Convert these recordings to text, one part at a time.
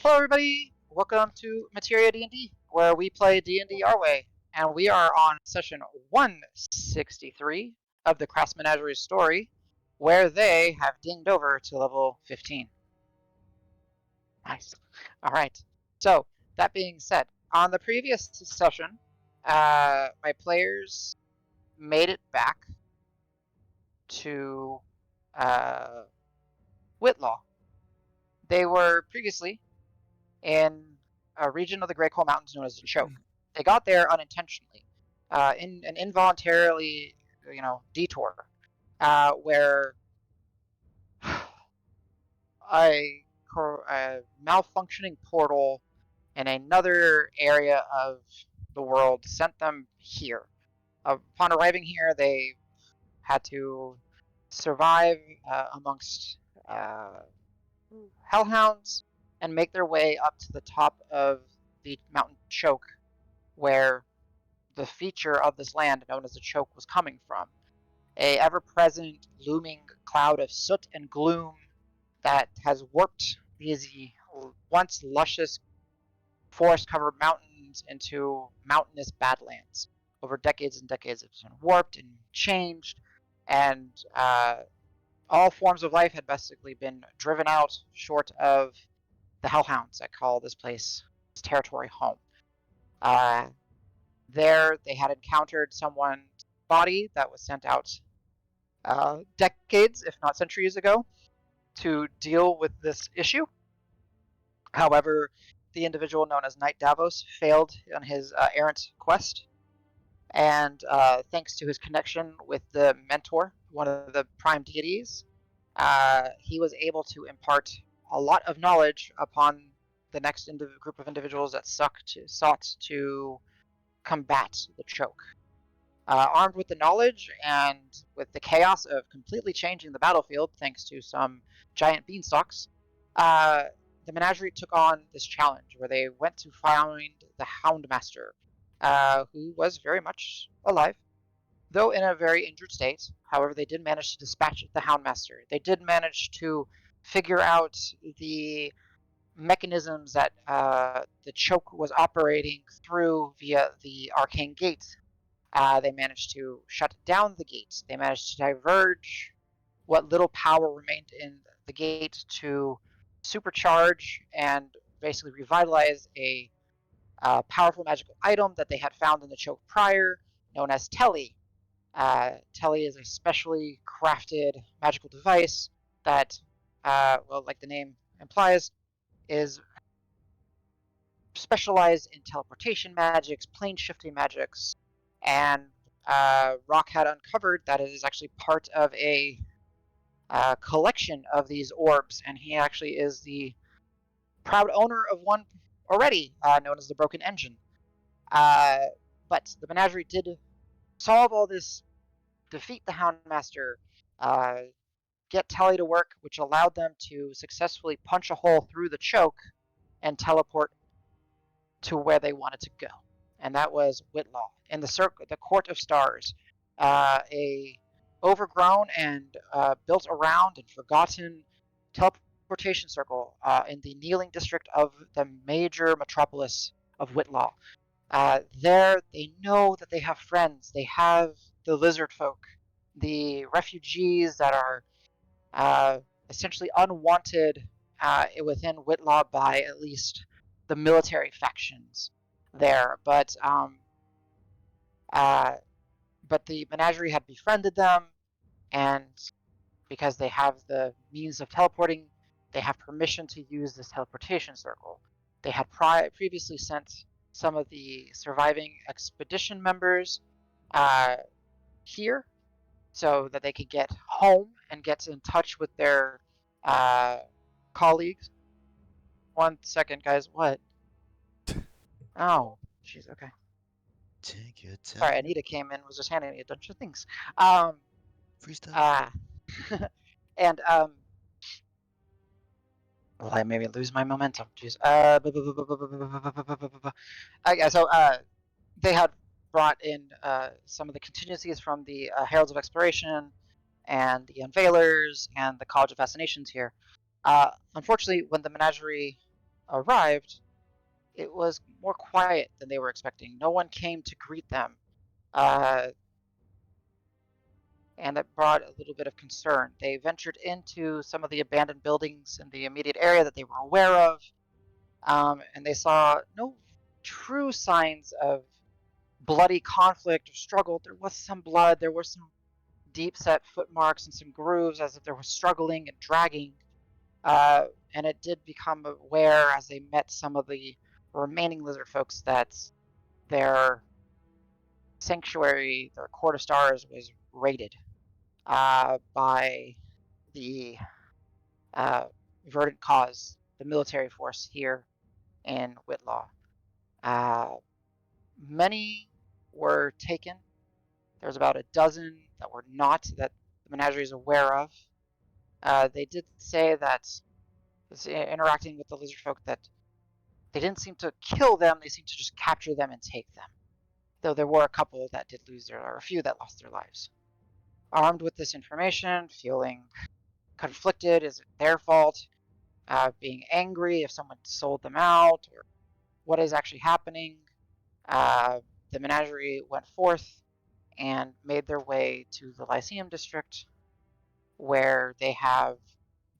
Hello, everybody. Welcome to Materia D&D, where we play D&D our way, and we are on session 163 of the Crass Menagerie story, where they have dinged over to level 15. Nice. All right. So that being said, on the previous session, my players made it back to Whitlaw. They were previously in a region of the Great Coal Mountains known as the Choke. They got there unintentionally, in an involuntarily, detour, where a malfunctioning portal in another area of the world sent them here. Upon arriving here, they had to survive amongst hellhounds and make their way up to the top of the mountain choke where the feature of this land known as the choke was coming from. A ever-present looming cloud of soot and gloom that has warped these once luscious forest-covered mountains into mountainous badlands. Over decades and decades, it's been warped and changed, and all forms of life had basically been driven out, short of the hellhounds that call this place, this territory, home. There, they had encountered someone's body that was sent out decades, if not centuries ago, to deal with this issue. However, the individual known as Knight Davos failed on his errant quest, and thanks to his connection with the mentor, one of the prime deities, he was able to impart a lot of knowledge upon the next group of individuals that sought to combat the choke. Armed with the knowledge and with the chaos of completely changing the battlefield thanks to some giant beanstalks, the Menagerie took on this challenge where they went to find the Houndmaster, who was very much alive, though in a very injured state. However, they did manage to dispatch the Houndmaster. They did manage to figure out the mechanisms that the choke was operating through via the arcane gate. They managed to shut down the gates. They managed to diverge what little power remained in the gate to supercharge and basically revitalize a powerful magical item that they had found in the choke prior, known as Telly. Telly is a specially crafted magical device that, like the name implies, is specialized in teleportation magics, plane shifting magics, and Rock had uncovered that it is actually part of a collection of these orbs, and he actually is the proud owner of one already, known as the Broken Engine. But the Menagerie did solve all this, defeat the Houndmaster, get Telly to work, which allowed them to successfully punch a hole through the choke and teleport to where they wanted to go. And that was Whitlaw in the Court of Stars, a overgrown and built around and forgotten teleportation circle in the Kneeling district of the major metropolis of Whitlaw. There, they know that they have friends. They have the lizard folk, the refugees that are essentially unwanted within Whitlaw by at least the military factions there. But the Menagerie had befriended them, and because they have the means of teleporting, they have permission to use this teleportation circle. They had previously sent some of the surviving expedition members here so that they could get home and get in touch with their colleagues. 1 second, guys. What? Oh, jeez. Okay. Take your time. Sorry, Anita came in, was just handing me a bunch of things. Um, Freestyle. and well, I maybe lose my momentum. Jeez. Okay, so they had brought in some of the contingencies from the Heralds of Exploration and the Unveilers and the College of Fascinations here. Unfortunately, when the Menagerie arrived, it was more quiet than they were expecting. No one came to greet them, uh, and it brought a little bit of concern. They ventured into some of the abandoned buildings in the immediate area that they were aware of, and they saw no true signs of bloody conflict or struggle. There was some blood, there were some deep set footmarks and some grooves as if there was struggling and dragging. And it did become aware as they met some of the remaining lizard folks that their sanctuary, their court of stars, was raided by the uh, verdant cause, the military force here in Whitlaw. Uh, Many were taken. There's about a dozen that were not, that the menagerie is aware of. They did say that, interacting with the lizard folk, that they didn't seem to kill them, they seemed to just capture them and take them. Though there were a couple that did lose their, or a few that lost their lives. Armed with this information, feeling conflicted, is it their fault? Being angry if someone sold them out, or what is actually happening? The menagerie went forth and made their way to the Lyceum district, where they have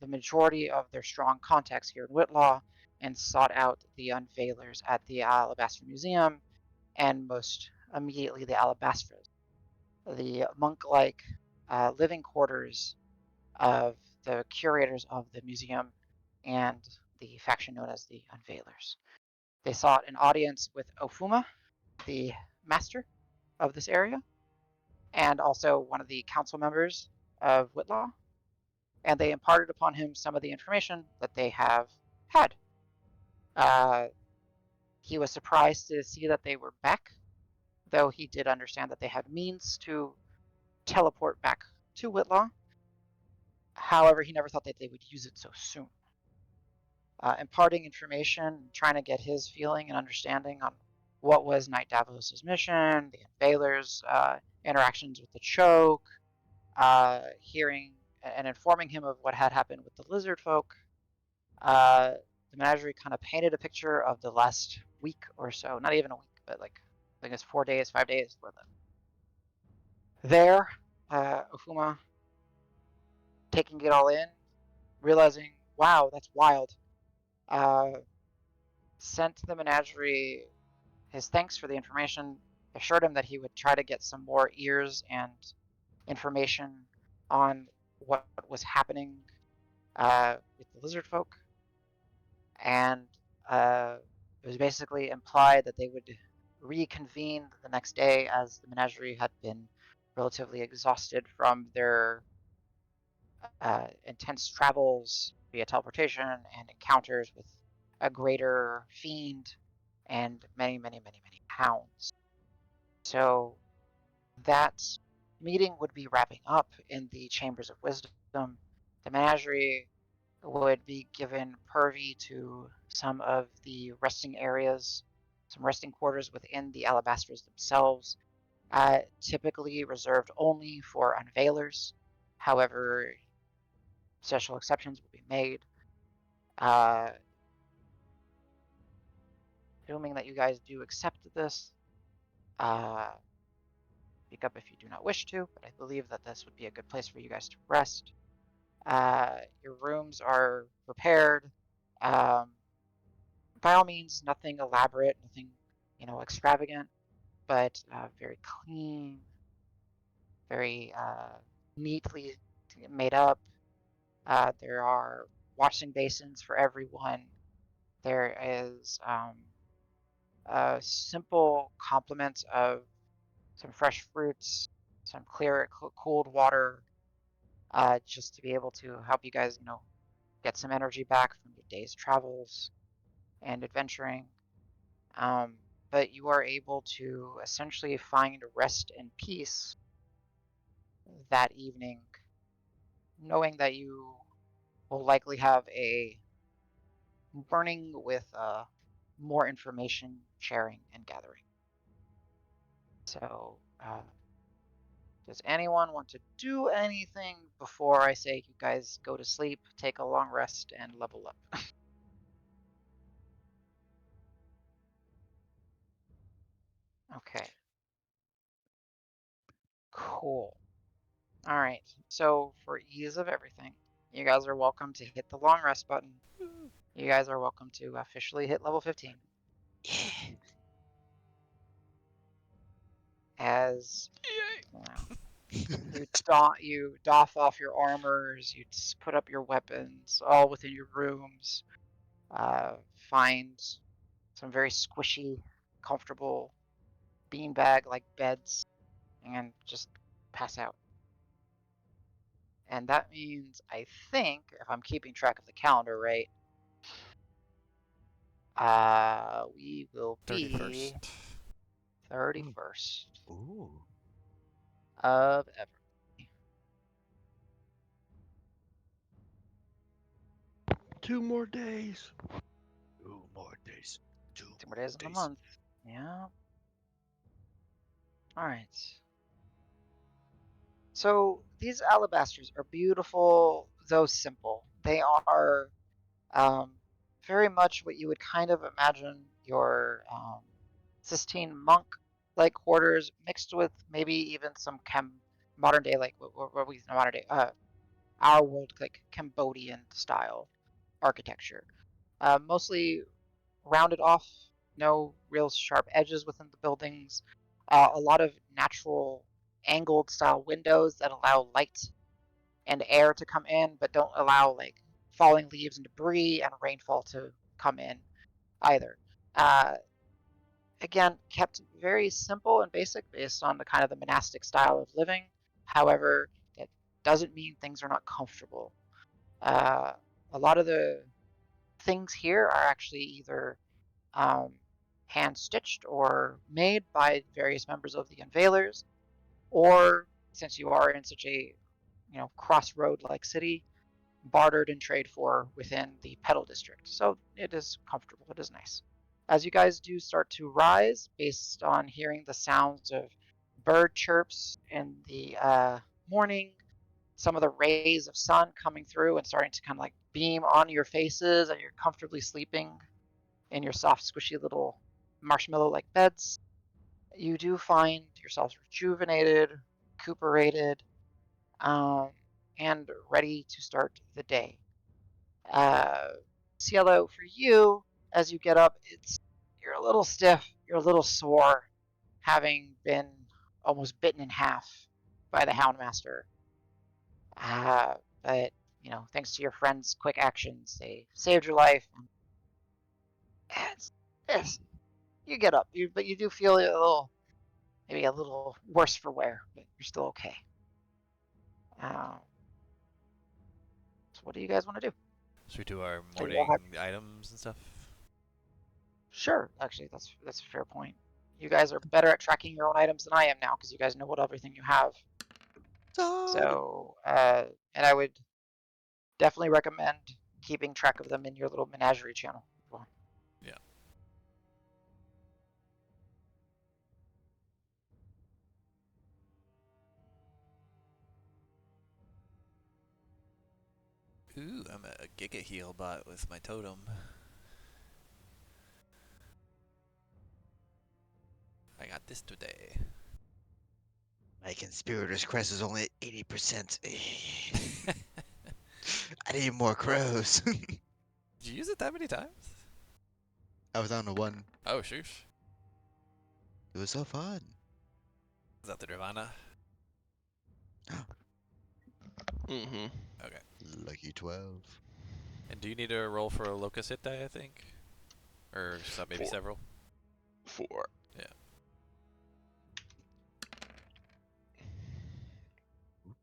the majority of their strong contacts here in Whitlaw, and sought out the unveilers at the Alabaster Museum, and most immediately the Alabastras, the monk-like living quarters of the curators of the museum and the faction known as the Unveilers. They sought an audience with Ofuma, the master of this area, and also one of the council members of Whitlaw, and they imparted upon him some of the information that they have had. Uh, he was surprised to see that they were back, though he did understand that they had means to teleport back to Whitlaw. However, he never thought that they would use it so soon. Imparting information, trying to get his feeling and understanding on what was Knight Davos's mission, the Unveilers' interactions with the Choke, hearing and informing him of what had happened with the lizard folk. The menagerie kind of painted a picture of the last week or so, not even a week, but like I think it's 4 days, 5 days for them. There, Ofuma, taking it all in, realizing, wow, that's wild, uh, sent the menagerie his thanks for the information, assured him that he would try to get some more ears and information on what was happening with the lizard folk, and it was basically implied that they would reconvene the next day, as the menagerie had been relatively exhausted from their intense travels via teleportation and encounters with a greater fiend and many, many, many, many hounds. So that meeting would be wrapping up in the Chambers of Wisdom. The menagerie would be given purvey to some of the resting areas, some resting quarters within the Alabasters themselves, typically reserved only for Unveilers. However, special exceptions will be made. Uh, Assuming that you guys do accept this, speak up if you do not wish to, but I believe that this would be a good place for you guys to rest. Your rooms are prepared. Um, by all means, nothing elaborate, nothing, extravagant, but very clean, very neatly made up. There are washing basins for everyone. There is simple complements of some fresh fruits, some clear, cooled water, just to be able to help you guys, get some energy back from your day's travels and adventuring. Um, but you are able to essentially find rest and peace that evening, knowing that you will likely have a morning with more information sharing and gathering. So, does anyone want to do anything before I say you guys go to sleep, take a long rest, and level up? Okay. Cool. All right. So for ease of everything, you guys are welcome to hit the long rest button. You guys are welcome to officially hit level 15. Yeah. As you doff off your armors, you put up your weapons, all within your rooms. Find some very squishy, comfortable beanbag-like beds, and just pass out. And that means, I think, if I'm keeping track of the calendar right, we will be 31st Ooh. of February. 2 more days. 2 more days. 2 2 more days in the month. Yeah. All right. So these alabasters are beautiful, though simple. They are very much what you would kind of imagine your Sistine monk-like quarters, mixed with maybe even some modern day, like what we modern day, our world, like Cambodian style architecture. Mostly rounded off, no real sharp edges within the buildings. A lot of natural angled style windows that allow light and air to come in, but don't allow like falling leaves and debris and rainfall to come in either. Uh, Again, kept very simple and basic based on the kind of the monastic style of living. However, that doesn't mean things are not comfortable. A lot of the things here are actually either hand stitched or made by various members of the Unveilers, or since you are in such a crossroad like city, bartered and trade for within the pedal district. So it is comfortable, it is nice. As you guys do start to rise, based on hearing the sounds of bird chirps in the morning, some of the rays of sun coming through and starting to kind of like beam on your faces, and you're comfortably sleeping in your soft, squishy little marshmallow-like beds, you do find yourselves rejuvenated, recuperated, um, and ready to start the day. Cielo, for you, as you get up, you're a little stiff, you're a little sore, having been almost bitten in half by the Houndmaster. But thanks to your friends' quick actions, they saved your life. It's, you get up, but you do feel maybe a little worse for wear, but you're still okay. So what do you guys want to do? Should we do our So morning items and stuff? Sure, actually, that's a fair point. You guys are better at tracking your own items than I am now, because you guys know what everything you have. So, and I would definitely recommend keeping track of them in your little menagerie channel. Yeah. Ooh, I'm a Giga Heal bot with my totem. I got this today. My conspirator's crest is only at 80%. I need more crows. Did you use it that many times? I was on the one. Oh, sheesh. It was so fun. Is that the Nirvana? Mm-hmm. Okay. Lucky 12. And do you need to roll for a locust hit die, I think? Or maybe 4. several? 4. Yeah.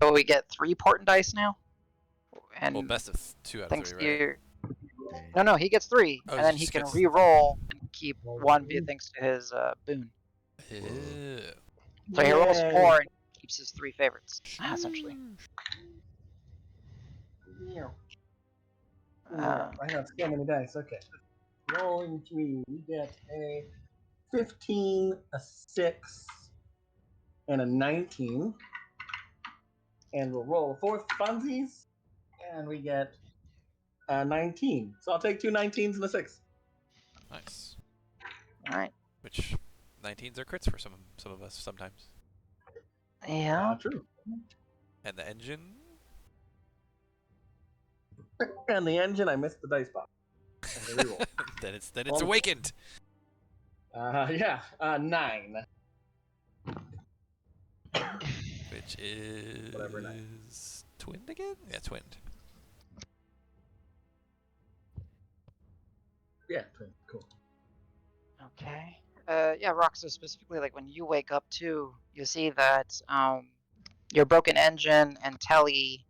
So we get 3 portent dice now, and Well, best of 2 out of thanks 3, to right? your Dang. no, he gets 3, Oh, and then he he just can gets- re-roll and keep 1 thanks to his boon. Ew. So he rolls 4 and keeps his 3 favorites, essentially. I have so many dice. Okay. Rolling 3. We get a 15, a 6, and a 19. And we'll roll a fourth funsies. And we get a 19. So I'll take 2 19s and a 6. Nice. All right. Which 19s are crits for some of us sometimes. Yeah. True. And the engine. And the engine, I missed the dice box. I had to reroll. then it's Well, awakened. Yeah. 9. Which is Whatever, 9. twinned again? Yeah, twinned. Yeah, 20. Cool. Okay. Yeah, Rock, so specifically, like, when you wake up, too, you see that, your broken engine and Telly,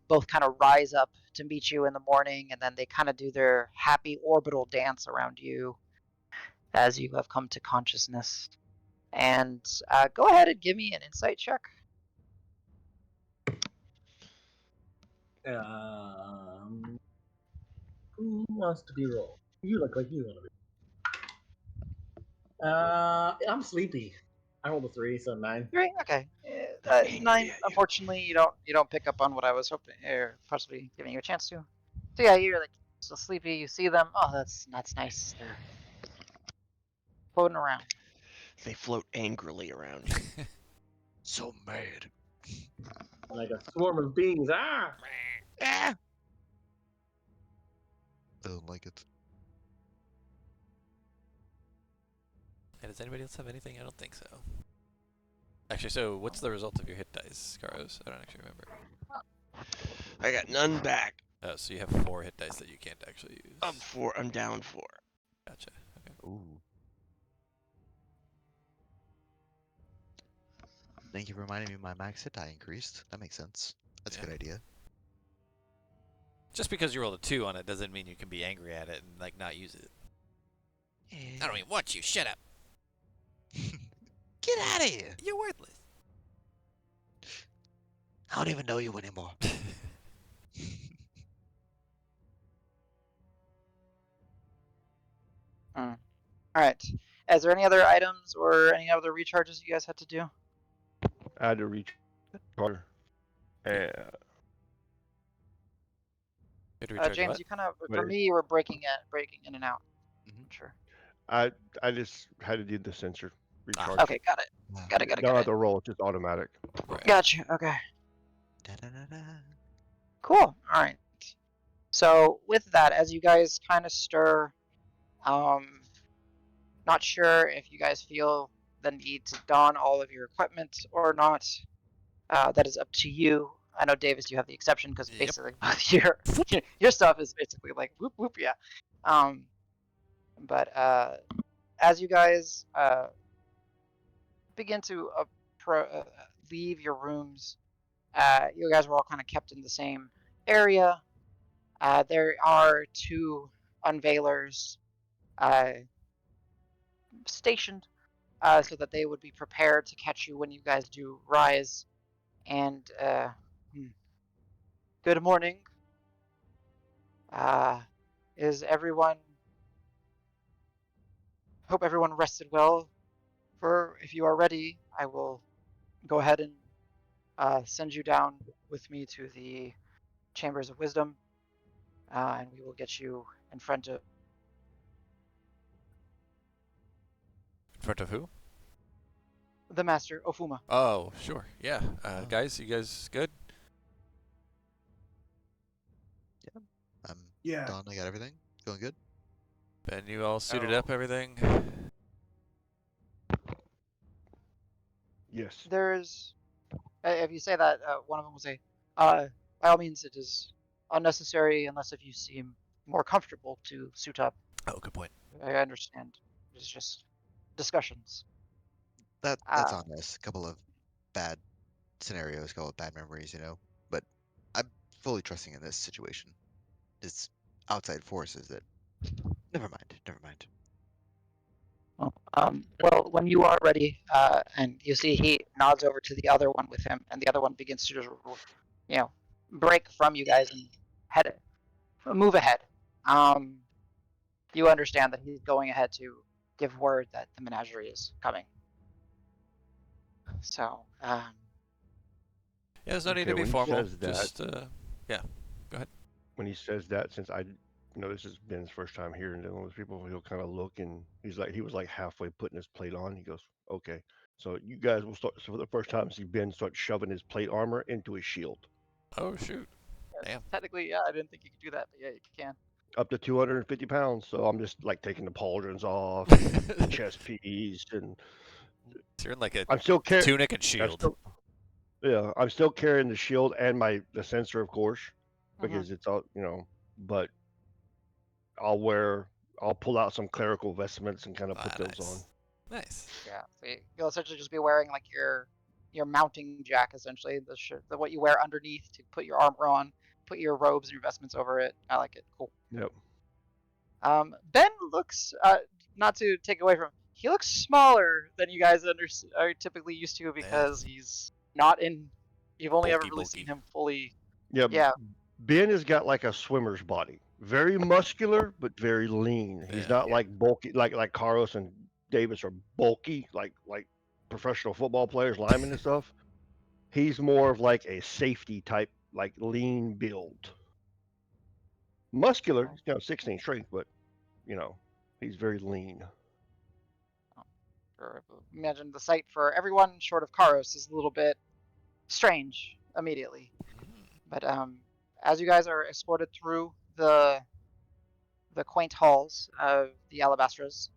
both kind of rise up to meet you in the morning, and then they kind of do their happy orbital dance around you as you have come to consciousness. And go ahead and give me an insight check. Who wants to be rolled? You look like you want to be. I'm sleepy. I rolled a 3, so 9. 3. Okay. Angry 9. at you. Unfortunately, you don't pick up on what I was hoping, or possibly giving you a chance to. So yeah, you're like still sleepy. You see them. Oh, that's nice. They're floating around. They float angrily around you. So mad. Like a swarm of beings. Ah! Ah! I don't like it. And does anybody else have anything? I don't think so. Actually, so what's the result of your hit dice, Karos? I don't actually remember. I got none back. Oh, so you have 4 hit dice that you can't actually use. I'm down 4. Gotcha. Okay. Ooh. Thank you for reminding me my max hit die increased. That makes sense. That's a good idea. Just because you rolled a 2 on it doesn't mean you can be angry at it and like not use it. I don't even want you. Shut up. Get out of here! You're worthless. I don't even know you anymore. All right. Is there any other items or any other recharges you guys had to do? I had to reach water. And Good recharge. James, what? you kind of, for Wait. me, you were breaking in and out. Mhm. Sure. I just had to do the sensor recharge. Okay, got it. Got it. Don't have to roll, it's just automatic. Right. Gotcha. Okay. Da-da-da-da. Cool. All right. So with that, as you guys kind of stir, not sure if you guys feel the need to don all of your equipment or not. That is up to you. I know, Davis, you have the exception because Yep. basically both your stuff is basically like whoop whoop, yeah. But as you guys begin to leave your rooms, you guys were all kind of kept in the same area. There are 2 unveilers stationed so that they would be prepared to catch you when you guys do rise. And good morning. Is everyone? Hope everyone rested well. For if you are ready, I will go ahead and send you down with me to the Chambers of Wisdom, and we will get you in front of In front of who? the Master Ofuma. Oh, sure. Yeah. Guys, you guys good? I'm Yeah. done. I got everything. Going good? Ben, you all suited up, everything? Yes. There's, if you say that, one of them will say, by all means, it is unnecessary unless if you seem more comfortable to suit up. Oh, good point. I understand. It's just discussions. That's on this. A couple of bad scenarios, couple of bad memories, But I'm fully trusting in this situation. It's outside forces that. Never mind. Never mind. Well, when you are ready, and you see he nods over to the other one with him, and the other one begins to just, break from you guys and move ahead. You understand that he's going ahead to give word that the menagerie is coming. So, Yeah, there's no need Okay, to be when he formal. says that- Just, yeah. When he says that, since I this has been his first time here and dealing with people. He'll kind of look and he was like halfway putting his plate on. He goes, okay, so you guys will start. So for the first time, see Ben start shoving his plate armor into his shield. Oh shoot! Yes, Damn. technically, yeah, I didn't think you could do that, but yeah, you can. Up to 250 pounds. So I'm just like taking the pauldrons off and chest piece, and So you're in like a I'm still carrying. tunic and shield. Yeah, I'm still carrying the shield and the sensor, of course, Mhm. because it's all But I'll pull out some clerical vestments and kind of put those on. Nice. Yeah, so you'll essentially just be wearing like your mounting jack, essentially what you wear underneath to put your armor on, put your robes and your vestments over it. I like it. Cool. Yep. Ben looks, not to take away from, he looks smaller than you guys are typically used to because he's not in. You've only ever really seen him fully. Yeah. Yeah. Ben has got like a swimmer's body, very muscular but very lean. He's not like bulky, like Carlos and Davis are bulky, like professional football players, linemen and stuff. He's more of like a safety type, like lean build. Muscular, 16 strength, but he's very lean. Imagine the sight for everyone short of Karos is a little bit strange immediately. But as you guys are escorted through the quaint halls of the Alabastras,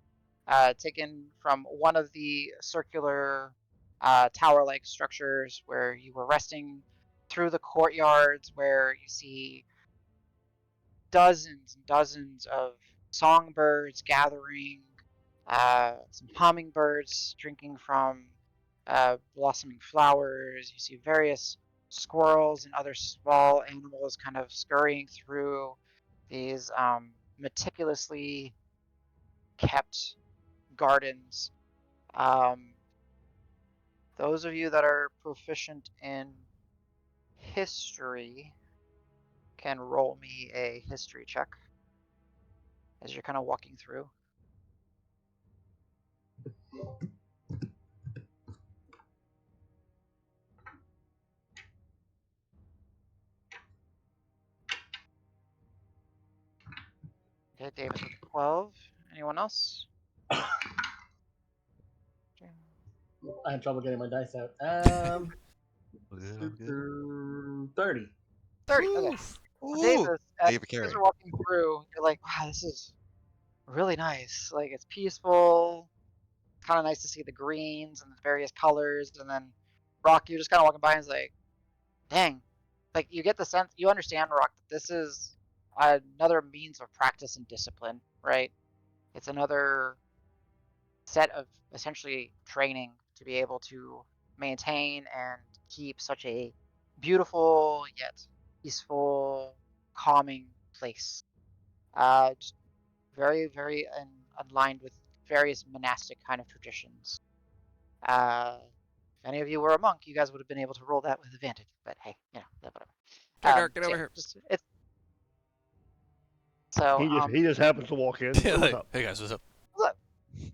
taken from one of the circular tower-like structures where you were resting, through the courtyards where you see dozens and dozens of songbirds gathering, some hummingbirds drinking from blossoming flowers. You see various squirrels and other small animals kind of scurrying through these meticulously kept gardens. Those of you that are proficient in history can roll me a history check as you're kind of walking through. Okay, Davis with 12. Anyone else? I had trouble getting my dice out. 30. 30. Okay. So Davis, as you guys are walking through, you're like, wow, this is really nice. Like, it's peaceful. Kind of nice to see the greens and the various colors. And then Rock, you're just kind of walking by and it's like, dang. Like, you get the sense, you understand, Rock, that this is another means of practice and discipline, right? It's another set of essentially training to be able to maintain and keep such a beautiful yet peaceful, calming place. Just very, very aligned with various monastic kind of traditions. If any of you were a monk, you guys would have been able to roll that with advantage. But hey, whatever. Dark, get over here. He just happens to walk in. Hey, what's up? Hey guys, what's up? What's up?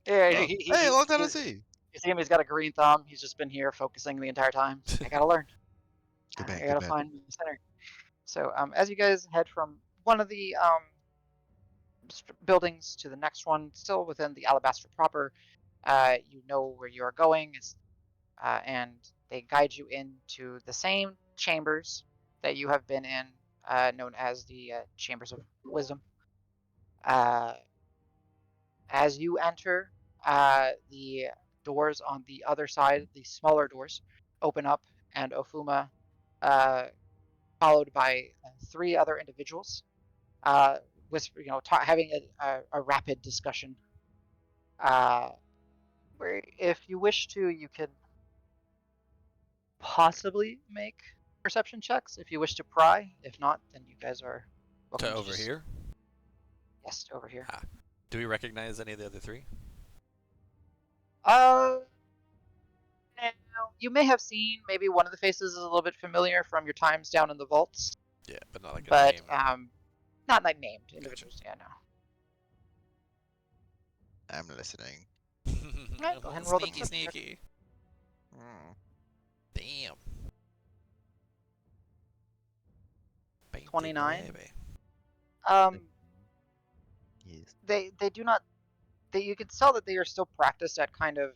Yeah, hey, long time to see. You see him? He's got a green thumb. He's just been here focusing the entire time. I gotta learn. Good man, I gotta find the center. So as you guys head from one of the buildings to the next one, still within the Alabaster proper, you know where you are going, and they guide you into the same chambers that you have been in, known as the Chambers of Wisdom. As you enter, the doors on the other side, the smaller doors, open up, and Ofuma, followed by 3 other individuals, whisper, having a rapid discussion. Where, if you wish to, you can possibly make perception checks if you wish to pry. If not, then you guys are welcome to over here. Yes, to over here. Do we recognize any of the other 3? You may have seen maybe one of the faces is a little bit familiar from your times down in the vaults. Yeah, but not like a name. Not like named individuals. Gotcha. Yeah, no. I'm listening. Right, go ahead and roll the sneaky. Damn. 29. Yes. They do not. You can tell that they are still practiced at kind of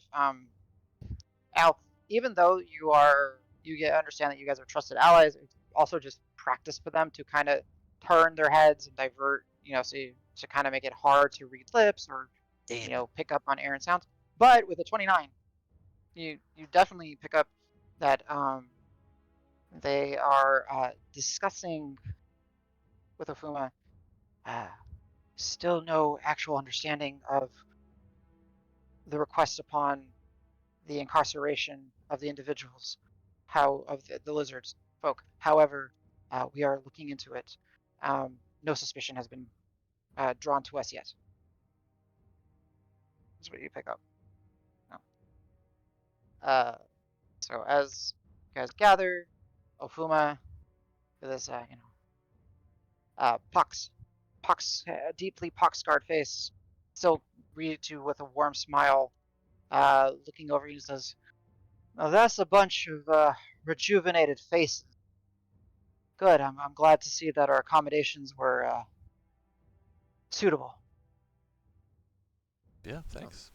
out. Even though understand that you guys are trusted allies, it's also just practice for them to kind of turn their heads and divert. To kind of make it hard to read lips or Damn it. pick up on errant sounds. But with a 29, you definitely pick up that they are discussing with Ofuma. Still no actual understanding of the request upon the incarceration of the individuals, of the lizards folk. However, we are looking into it. No suspicion has been drawn to us yet. That's what you pick up. No. So as you guys gather, Ofuma, with his deeply pox-scarred face, still greeted you with a warm smile, looking over you and says, "Now that's a bunch of rejuvenated faces. Good. I'm glad to see that our accommodations were suitable." Yeah, thanks.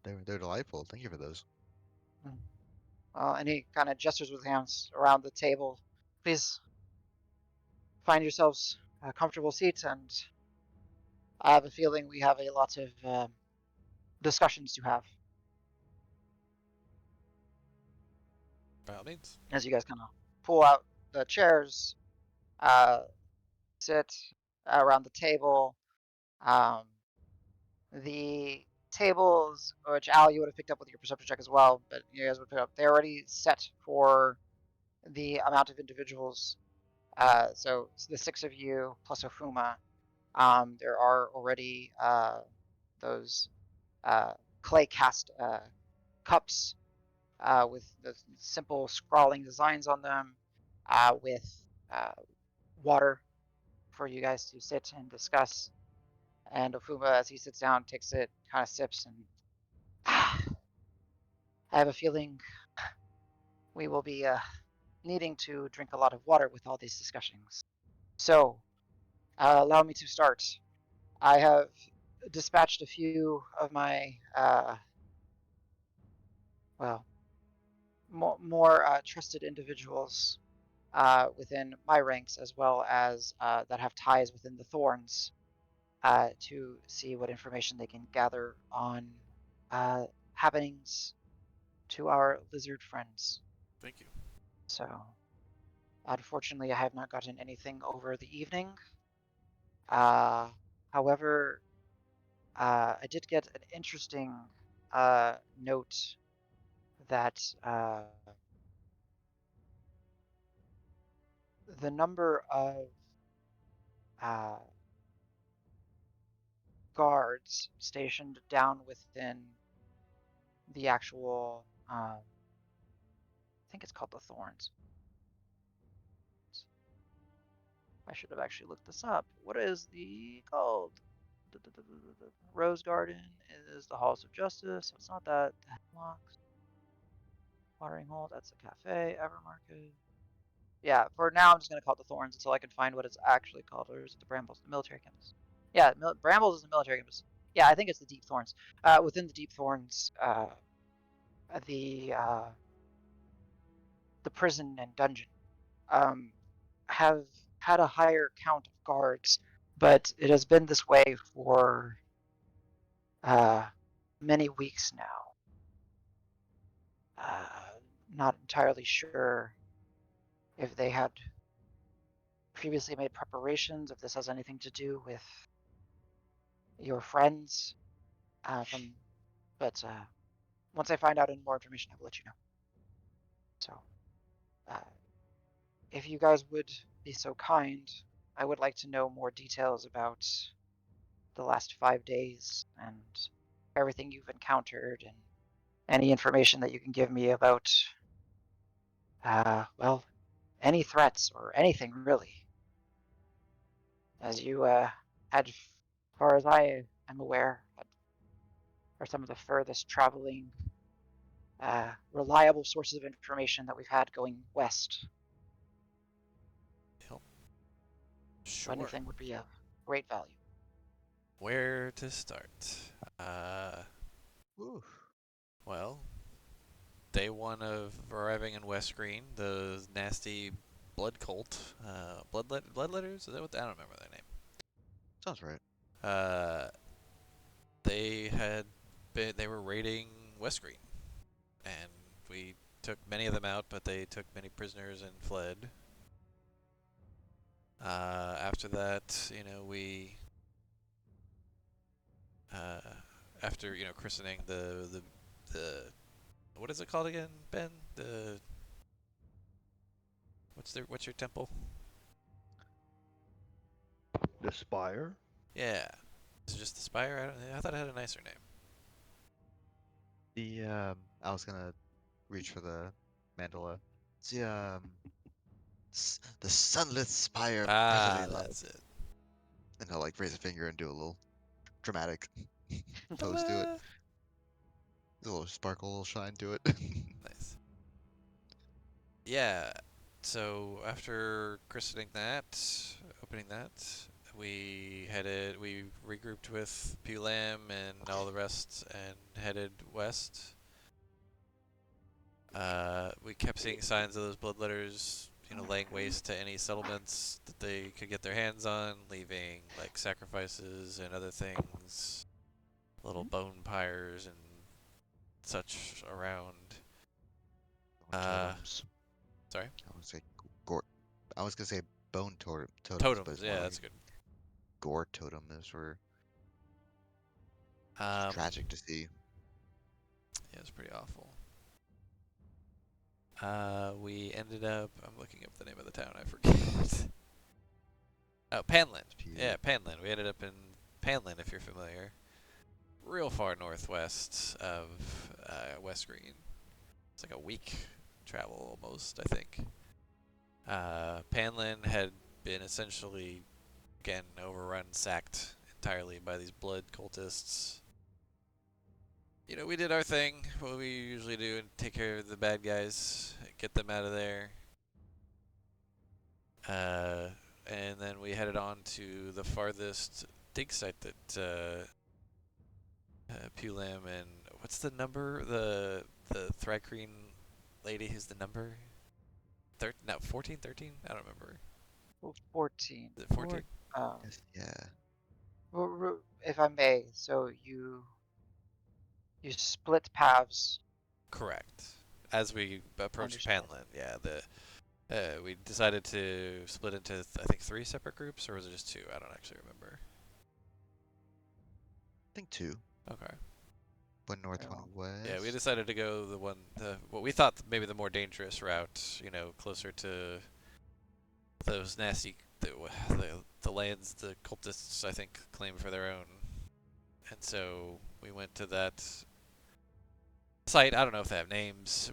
They're delightful. Thank you for those. And he kind of gestures with hands around the table. Please find yourselves comfortable seats, and I have a feeling we have a lot of discussions to have. By all means. As you guys kind of pull out the chairs, uh, sit around the table. Um, the tables, which Al, you would have picked up with your perception check as well, but you guys would pick up. They're already set for the amount of individuals. So the 6 of you plus Ofuma. There are already those clay cast cups with the simple scrawling designs on them, with uh, water for you guys to sit and discuss. And Ofuma, as he sits down, takes it, kind of sips, and I have a feeling we will be needing to drink a lot of water with all these discussions. So, allow me to start. I have dispatched a few of my, more trusted individuals within my ranks, as well as that have ties within the Thorns, to see what information they can gather on happenings to our lizard friends. Thank you. So, unfortunately, I have not gotten anything over the evening. However, I did get an interesting note that the number of uh, guards stationed down within the actual, I think it's called the Thorns. I should have actually looked this up. What is the called? Rose Garden is the Halls of Justice, so it's not that. The Hemlocks, Watering Hole, that's a cafe. Evermarket. Yeah, for now I'm just gonna call it the Thorns until I can find what it's actually called. Or is it the Brambles? The military campus. Yeah, Brambles is the military campus. Yeah, I think it's the Deep Thorns. Within the Deep Thorns, the uh, the prison and dungeon um, have had a higher count of guards, but it has been this way for many weeks now. Not entirely sure if they had previously made preparations, if this has anything to do with your friends. But once I find out any more information, I will let you know. So, uh, if you guys would be so kind, I would like to know more details about the last 5 days and everything you've encountered, and any information that you can give me about, any threats or anything really. As you, as far as I am aware, are some of the furthest traveling, reliable sources of information that we've had going west. Yep. So Sure. anything would be of great value. Where to start? Ooh. Well, day one of arriving in West Green, the nasty blood cult, bloodletters? Is that what? I don't remember their name. Sounds right. They were raiding West Green, and we took many of them out, but they took many prisoners and fled. After that, after christening the what is it called again, Ben? What's your temple? The Spire. Yeah, is it just the Spire? I thought it had a nicer name. I was gonna reach for the mandala. It's the sunlit spire of brotherly love. That's it. And I'll like raise a finger and do a little dramatic pose to it. Ta-da! There's a little sparkle, a little shine to it. Nice. Yeah. So after christening that, opening that, we regrouped with Pulam and all the rest and headed west. We kept seeing signs of those bloodletters, laying waste to any settlements that they could get their hands on, leaving like sacrifices and other things, little bone pyres and such around. Totems. Sorry? I was say gore. I was gonna say bone totems, but Totems, it's yeah, more that's like good. gore totems were Um, tragic to see. Yeah, it's pretty awful. We ended up. I'm looking up the name of the town. I forget. Oh, Panland. Yeah, Panland. We ended up in Panland, if you're familiar. Real far northwest of West Green. It's like a week travel almost, I think. Panland had been essentially, again, overrun, sacked entirely by these blood cultists. We did our thing, what we usually do, and take care of the bad guys, get them out of there. And then we headed on to the farthest dig site that Pulam and what's the number? The Thrycreen lady who's the number? 14, 13? I don't remember. Well, 14. Is it 14? Um, Yeah. if I may, so you split paths. Correct. As we approached Understood. Panland, yeah, we decided to split into I think 3 separate groups, or was it just 2? I don't actually remember. I think 2. Okay. One north, Yeah. one west. Yeah, we decided to go what we thought maybe the more dangerous route, closer to those nasty the lands the cultists I think claim for their own. And so we went to that site. I don't know if they have names.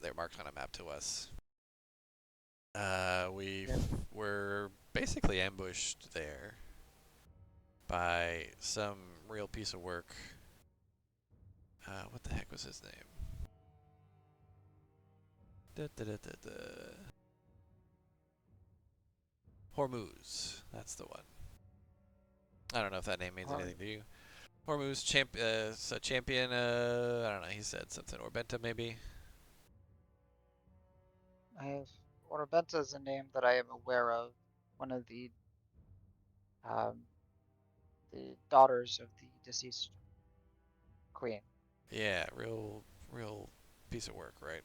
They're marked on a map to us. We were basically ambushed there by some real piece of work. What the heck was his name? Hormuz. That's the one. I don't know if that name means anything to you. Hormuz, champion, I don't know, he said something. Orbenta, maybe? Orbenta is a name that I am aware of. One of the daughters of the deceased queen. Yeah, real piece of work, right?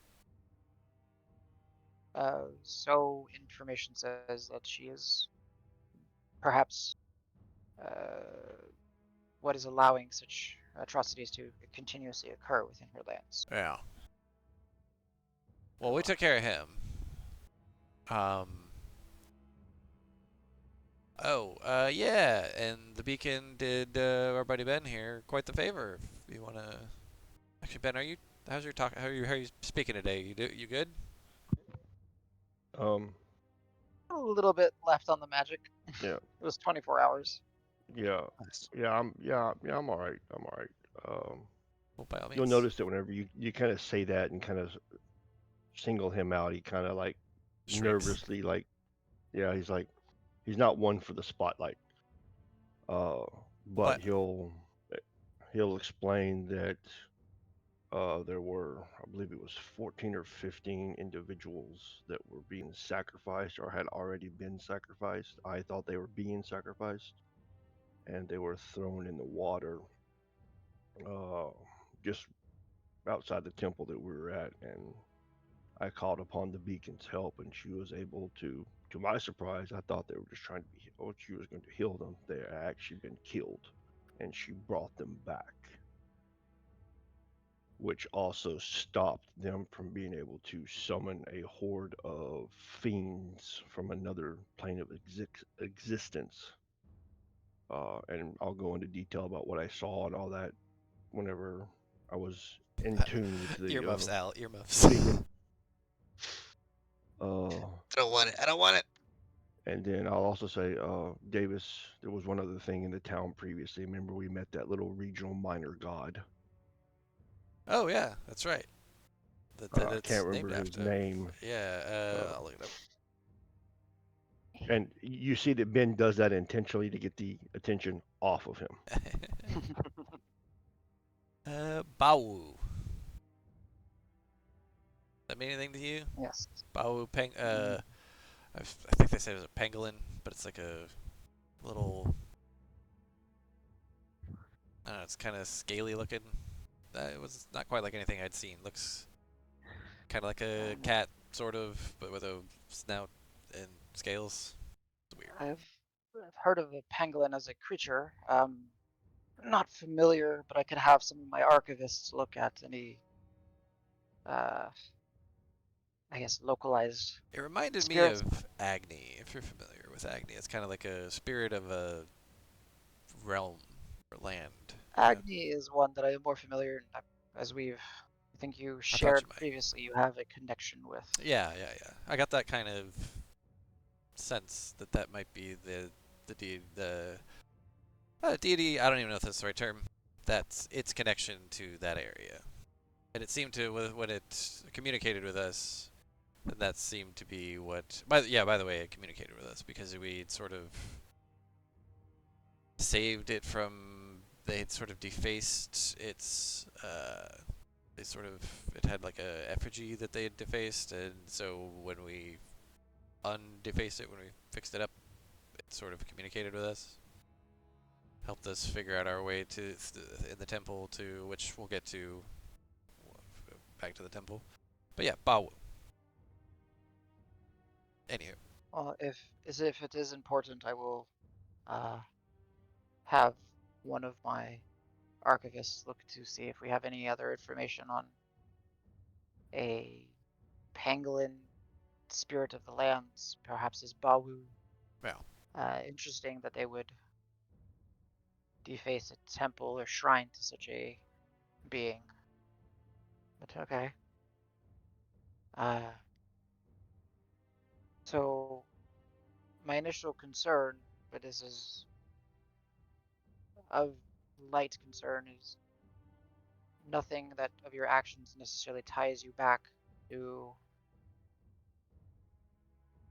So information says that she is perhaps what is allowing such atrocities to continuously occur within her lands. Yeah. Well, we took care of him. Yeah, and the beacon did our buddy Ben here quite the favor. If you wanna, actually, Ben, how's your talk? How are you speaking today? You good? Um. A little bit left on the magic. Yeah. It was 24 hours. Yeah. Nice. Yeah. I'm all right. I'm all right. Well, by all means. You'll notice that whenever you kind of say that and kind of single him out, he kind of like Shrinks. nervously he's like he's not one for the spotlight. but he'll explain that there were, I believe it was 14 or 15 individuals that were being sacrificed or had already been sacrificed. I thought they were being sacrificed, and they were thrown in the water uh, just outside the temple that we were at. And I called upon the beacon's help, and she was able to my surprise, I thought they were just trying to be, oh, she was going to heal them. They had actually been killed, and she brought them back, which also stopped them from being able to summon a horde of fiends from another plane of existence. And I'll go into detail about what I saw and all that whenever I was in tune with the Earmuffs, Al. Earmuffs. beacon. I don't want it. I don't want it. And then I'll also say, Davis, there was one other thing in the town previously. Remember, we met that little regional minor god. Oh yeah, that's right. I It's can't named remember his after. name. Yeah, I'll look it up. And you see that Ben does that intentionally to get the attention off of him. Bawu. That mean anything to you? Yes. Bawu I think they said it was a pangolin, but it's like a little. I don't know. It's kind of scaly looking. It was not quite like anything I'd seen. Looks kind of like a cat, sort of, but with a snout and scales. It's weird. I've heard of a pangolin as a creature. Not familiar, but I could have some of my archivists look at any, I guess, localized It reminded spirits. me of Agni, if you're familiar with Agni. It's kind of like a spirit of a realm or land. Agni is one that I am more familiar, as I think you I thought shared you might. previously, you have a connection with. Yeah. I got that kind of sense that might be the deity. I don't even know if that's the right term. That's its connection to that area, and it seemed to when it communicated with us. That seemed to be what. By the way, it communicated with us because we'd sort of saved it from. They had sort of defaced its. It had like a effigy that they had defaced, and so when we undefaced it, when we fixed it up, it sort of communicated with us, helped us figure out our way to in the temple, to which we'll get to back to the temple. But yeah, Bawu. Anywho. Well, if it is important, I will have one of my archivists look to see if we have any other information on a pangolin spirit of the lands, perhaps as Bawu. Well. Interesting that they would deface a temple or shrine to such a being. But okay. So my initial concern, but this is of light concern, is nothing that of your actions necessarily ties you back to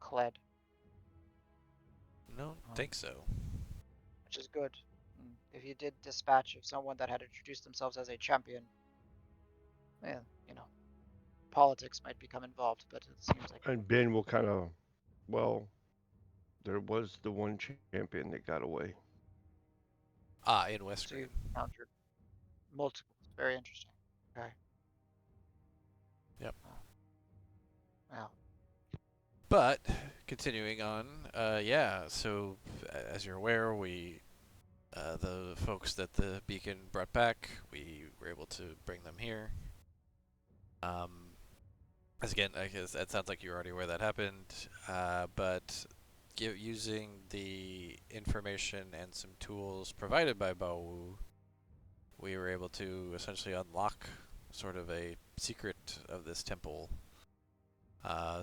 Kled. No, think so. Which is good. If you did dispatch of someone that had introduced themselves as a champion, well, politics might become involved, but it seems like. And Ben will kind of, well, there was the one champion that got away. In West So Green. you encountered multiple. Very interesting. Okay. Yep. Well. But continuing on, so as you're aware, the folks that the beacon brought back, we were able to bring them here. As again, I guess that sounds like you're already aware that happened, but using the information and some tools provided by Baowu, we were able to essentially unlock sort of a secret of this temple,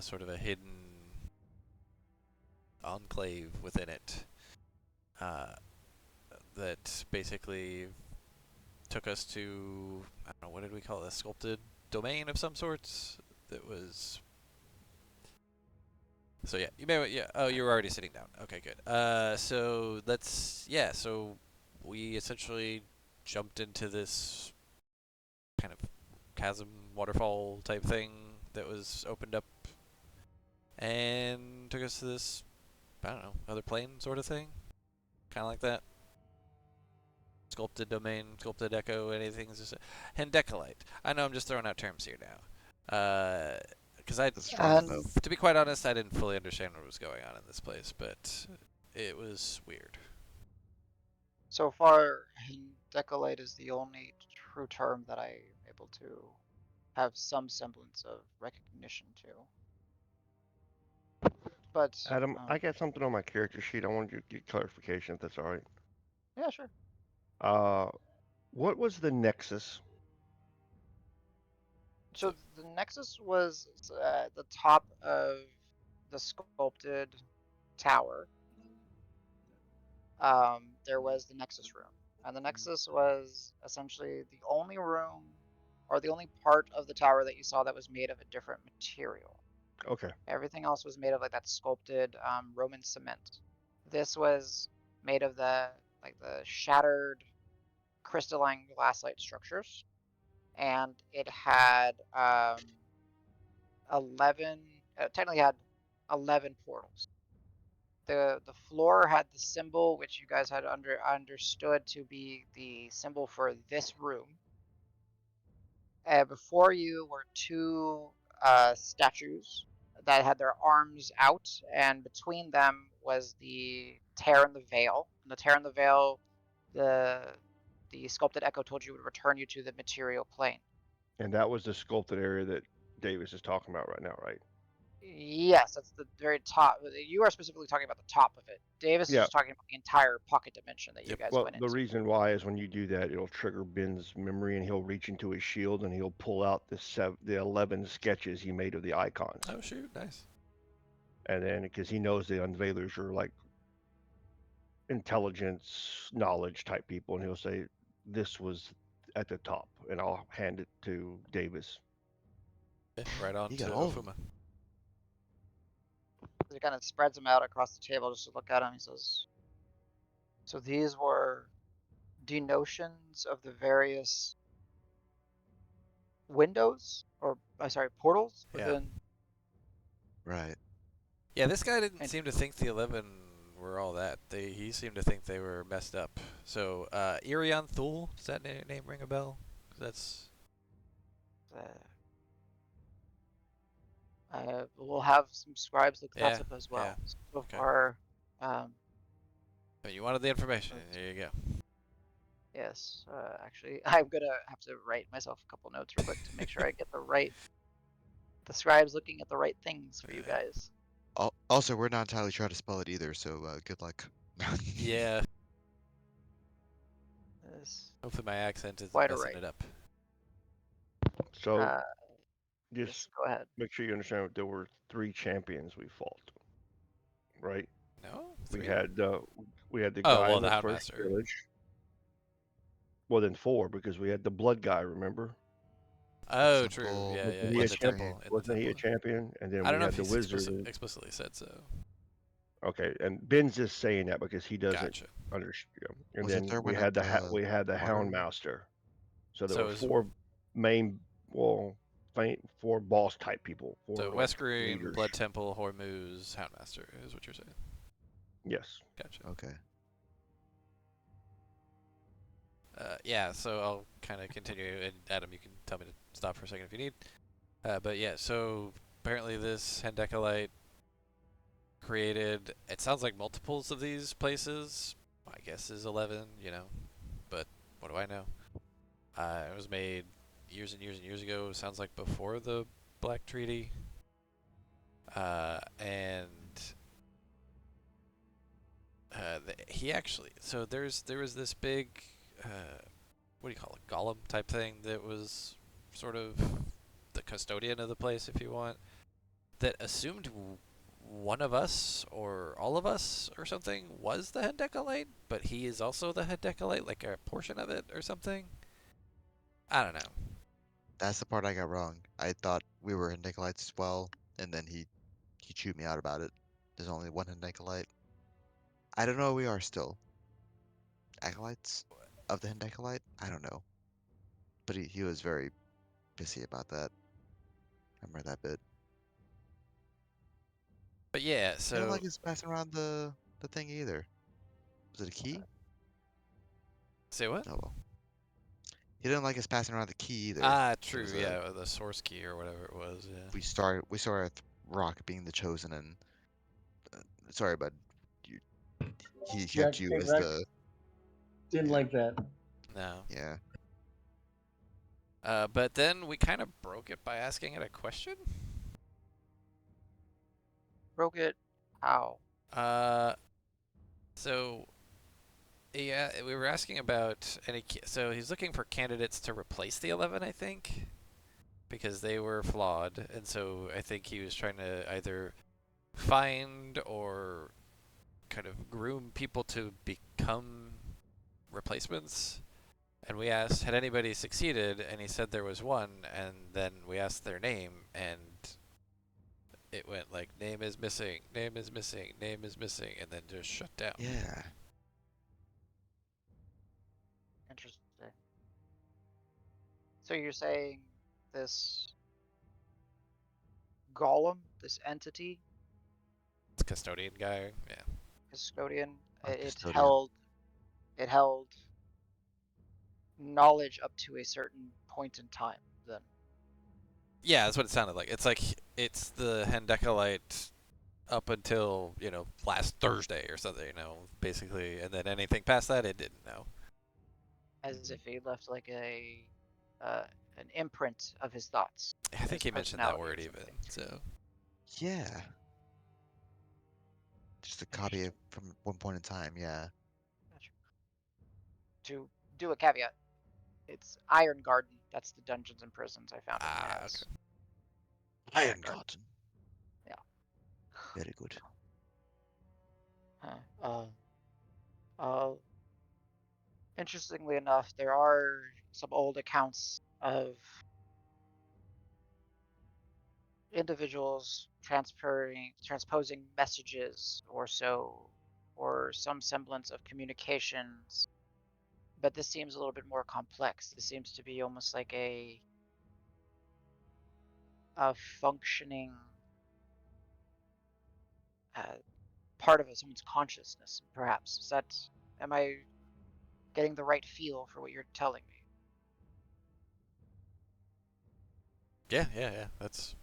sort of a hidden enclave within it, that basically took us to, I don't know, what did we call it, a sculpted domain of some sorts that was. So yeah, you may, yeah. Oh, you were already sitting down. Okay, good. So we essentially jumped into this kind of chasm waterfall type thing that was opened up and took us to this, I don't know, other plane sort of thing. Kind of like that. Sculpted domain, sculpted echo, anything's just hendecolite. I know I'm just throwing out terms here now. Because That's strong, And though. to be quite honest, I didn't fully understand what was going on in this place, but it was weird. so far, decolate is the only true term that I'm able to have some semblance of recognition to. But Adam, I got something on my character sheet. I wanted you to get clarification if that's all right. yeah, sure. Uh, what was the Nexus? So So, the Nexus was at the top of the sculpted tower. There was the Nexus room, and the Nexus was essentially the only room or the only part of the tower that you saw that was made of a different material. Okay. Everything else was made of like that sculpted Roman cement. This was made of the shattered crystalline glassite structures, and it had 11. Technically had 11 portals. The floor had the symbol which you guys had understood to be the symbol for this room. Before you were two statues that had their arms out, and between them was the tear in the veil. And the tear in the veil, the sculpted echo told you would return you to the material plane. And that was the sculpted area that Davis is talking about right now, right? Yes, that's the very top. You are specifically talking about the top of it. Davis is Yeah. just talking about the entire pocket dimension that you Yep. guys Well, went the into. reason why is when you do that, it'll trigger Ben's memory, and he'll reach into his shield and he'll pull out the 11 sketches he made of the icons. oh shoot, nice. And then because he knows the unveilers are like intelligence, knowledge type people, and he'll say this was at the top, and I'll hand it to Davis. Yeah, right on You to got all of them. Ofuma. He kind of spreads them out across the table just to look at him. He says, "So these were denotions of the various windows, or sorry, portals Yeah. within." Right. Yeah, this guy didn't And seem to think the 11 were all that. He seemed to think they were messed up. So, Irion Thule, does that name ring a bell? 'Cause that's we'll have some scribes look that yeah, up as yeah. well. So Okay. far, um, But you wanted the information. There you go. yes. Actually, I'm gonna have to write myself a couple notes real quick to make sure I get the scribes looking at the right things for you guys. Also, we're not entirely sure how to spell it either, so good luck. Yeah. This Hopefully my accent isn't quite a messing right. it up. So Uh, just yes, go ahead. make sure you understand there were 3 champions we fought, right? No? We 3? had the Oh, guy well, in the the first Houndmaster. village. Well, then 4 because we had the blood guy. Remember? Oh, true. Temple, Yeah, Wasn't yeah. he In a the champion? temple. In the Wasn't he a temple. champion? And then I don't we know if had the he's wizard. explicitly said so. Okay, and Ben's just saying that because he doesn't Gotcha. understand. And was the then third we one at had the we had the water? Houndmaster. So there So were it was 4 main, well, 4 boss type people, so 4 West Green, leaders. Blood Temple, Hormuz, Houndmaster is what you're saying. Yes. Gotcha. Okay. Yeah, so I'll kind of continue, and Adam, you can tell me to stop for a second if you need. But yeah, so apparently this hendecolite created, it sounds like multiples of these places. My guess is 11, but what do I know? It was made years and years and years ago. Sounds like before the Black Treaty. And he actually, so there was this big, what do you call it, golem type thing that was sort of the custodian of the place, if you want, that assumed one of us or all of us or something was the hendecolite, but he is also the hendecolite, like a portion of it or something. I don't know. That's the part I got wrong. I thought we were in Nicolites as well, and then he chewed me out about it. There's only one in Nicolite. I don't know who we are still. acolytes of the Hendecolite. I don't know, but he was very pissy about that. I remember that bit. But yeah, He didn't so like us passing around the thing either. Was it a key? say what? Oh well. He didn't like us passing around the key either. Ah, It true. was Yeah, the source key or whatever it was. Yeah. we started with Rock being the chosen, and sorry, but you, he Yeah, kept you King as Rex the didn't like that. No. yeah. But then we kind of broke it by asking it a question. Broke it. How? Uh, so yeah, we were asking about so he's looking for candidates to replace the 11, I think, because they were flawed, and so I think he was trying to either find or kind of groom people to become replacements. And we asked, had anybody succeeded? And he said there was one. And then we asked their name, and it went like, name is missing, name is missing, name is missing, and then just shut down. Yeah. Interesting. So you're saying this golem, this entity, It's custodian guy. Yeah. custodian, Our it custodian. held knowledge up to a certain point in time. Then Yeah, that's what it sounded like. It's like it's the Hendecolite up until, last Thursday or something, basically. And then anything past that, it didn't know. as if he left like an imprint of his thoughts. I think his he mentioned that personality word or even. something. So Yeah. Just a copy of from one point in time. Yeah. Gotcha. To do a caveat, it's Iron Garden. That's the Dungeons and Prisons I found it as. okay. Iron Garden. Yeah. Very good. Huh. Interestingly enough, there are some old accounts of individuals transposing messages or so, or some semblance of communications. But this seems a little bit more complex. This seems to be almost like a functioning uh, part of someone's consciousness, perhaps. Am I getting the right feel for what you're telling me? Yeah. That's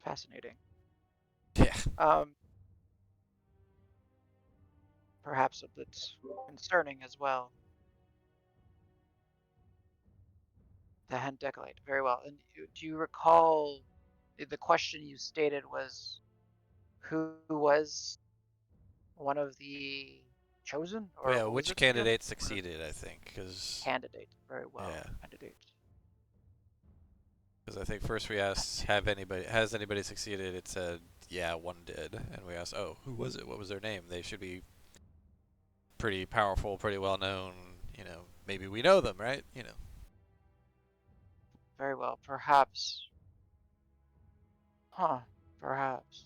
Fascinating. yeah. Perhaps a bit concerning as well. The Hendecolite, very well. And do you recall the question you stated was who was one of the chosen, or Yeah, what was which it again? candidate One of succeeded? I think because candidate. Very well, yeah, candidate. because I think first we asked, has anybody succeeded? It said yeah, one did, and we asked, oh, who was it? What was their name? They should be pretty powerful, pretty well known. Maybe we know them, right? Very well. Perhaps. Huh. Perhaps.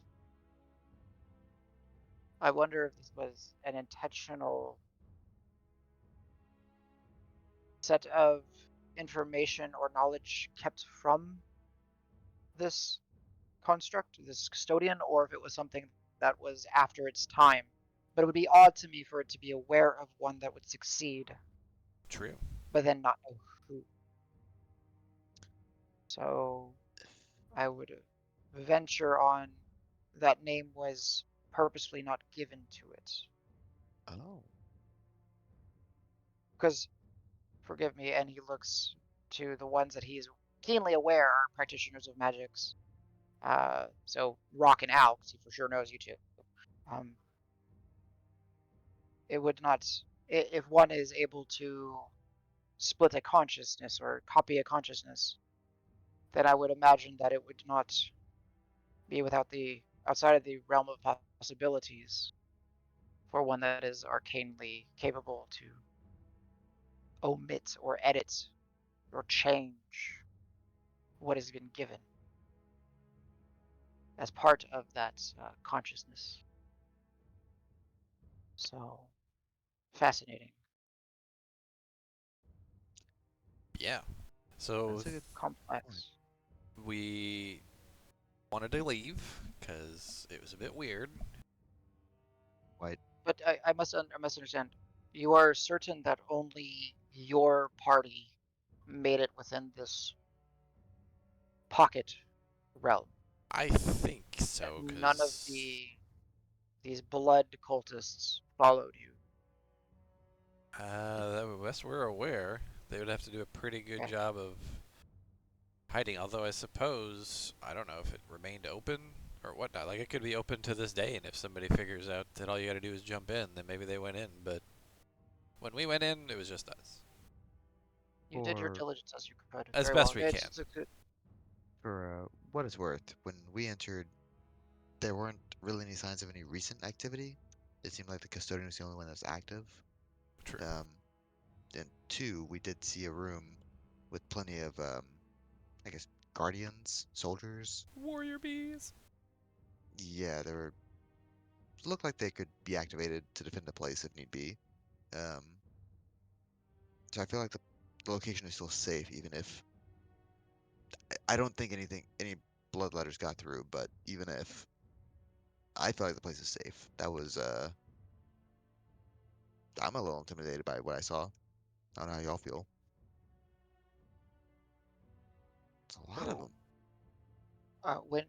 I wonder if this was an intentional set of information or knowledge kept from this construct, this custodian, or if it was something that was after its time. But it would be odd to me for it to be aware of one that would succeed, True. but then not know who. So I would venture on that name was purposefully not given to it. Oh. Because, forgive me, and he looks to the ones that he's keenly aware are practitioners of magics. So Rock and Al, because he for sure knows you two. Um, it would not, if one is able to split a consciousness or copy a consciousness, then I would imagine that it would not be outside of the realm of possibilities for one that is arcanely capable to omit or edit or change what has been given as part of that consciousness. So Fascinating. Yeah. So That's a good Complex. we wanted to leave because it was a bit weird. White. But I must understand. You are certain that only your party made it within this pocket realm. I think That so, none of because these blood cultists followed you. the best we're aware, they would have to do a pretty good Okay. job of hiding. Although I suppose I don't know if it remained open or whatnot. Like it could be open to this day, and if somebody figures out that all you got to do is jump in, then maybe they went in. But when we went in, it was just us, You did your For diligence as you could. as Very best well. we can. It's a good. for what it's worth, when we entered, there weren't really any signs of any recent activity. It seemed like the custodian was the only one that was active. True. And two, we did see a room with plenty of, I guess, guardians, soldiers. Warrior bees. Yeah, they were looked like they could be activated to defend the place if need be. Um, so I feel like the location is still safe, even if I don't think any bloodletters got through. But even if I feel like the place is safe, that was I'm a little intimidated by what I saw. I don't know how y'all feel. It's a lot of So, them. when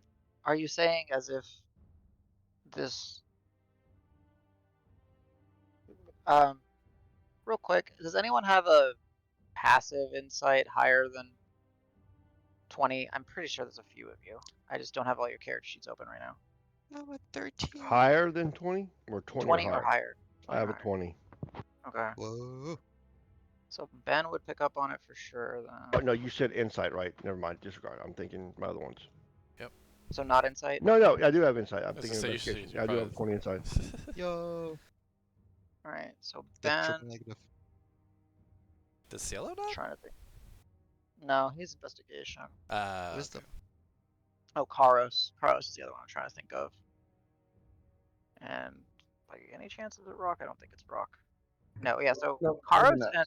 are you saying as if this? Um, real quick, does anyone have a passive insight higher than 20? I'm pretty sure there's a few of you. I just don't have all your character sheets open right now. I'm a 13. Higher than 20 or 20 or 20 or higher? higher. I 20 or have a higher. 20. Okay. Whoa. So Ben would pick up on it for sure Oh, then. no, you said insight, right? Never mind. Disregard. I'm thinking my other ones. Yep. So not insight. No, I do have insight. I'm As I thinking say, investigation. you're I do probably. have 20 insight. Yo. All right. So The Ben, triple negative. The Cielo not? trying to think. No, he's investigation. Okay. Wisdom. Oh, Karos. Karos is the other one I'm trying to think of. And like any chance is it Rock? I don't think it's Rock. No, yeah. So Nope, Karos maybe not.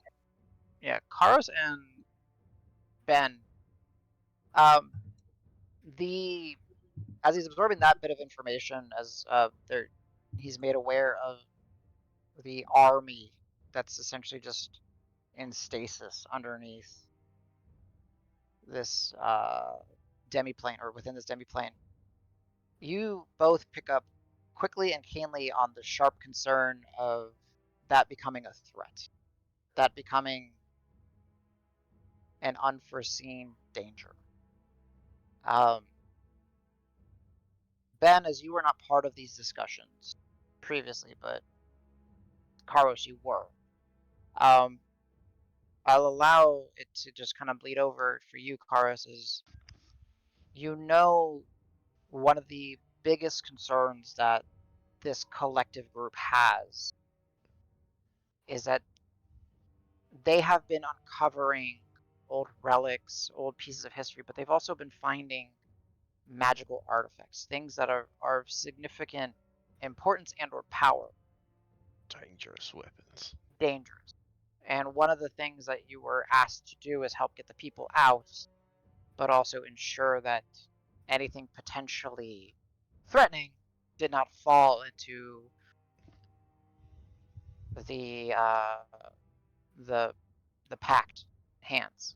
and Karos and Ben. Um, the as he's absorbing that bit of information, as he's made aware of the army that's essentially just in stasis underneath this demiplane or within this demiplane. You both pick up quickly and keenly on the sharp concern of that becoming a threat, that becoming an unforeseen danger. Um, Ben, as you were not part of these discussions previously, but Karos, you were. Um, I'll allow it to just kind of bleed over for you, Karos, is you know one of the biggest concerns that this collective group has is that they have been uncovering old relics, old pieces of history, but they've also been finding magical artifacts, things that are of significant importance and or power. Dangerous weapons. Dangerous. And one of the things that you were asked to do is help get the people out, but also ensure that anything potentially threatening did not fall into the the the packed hands.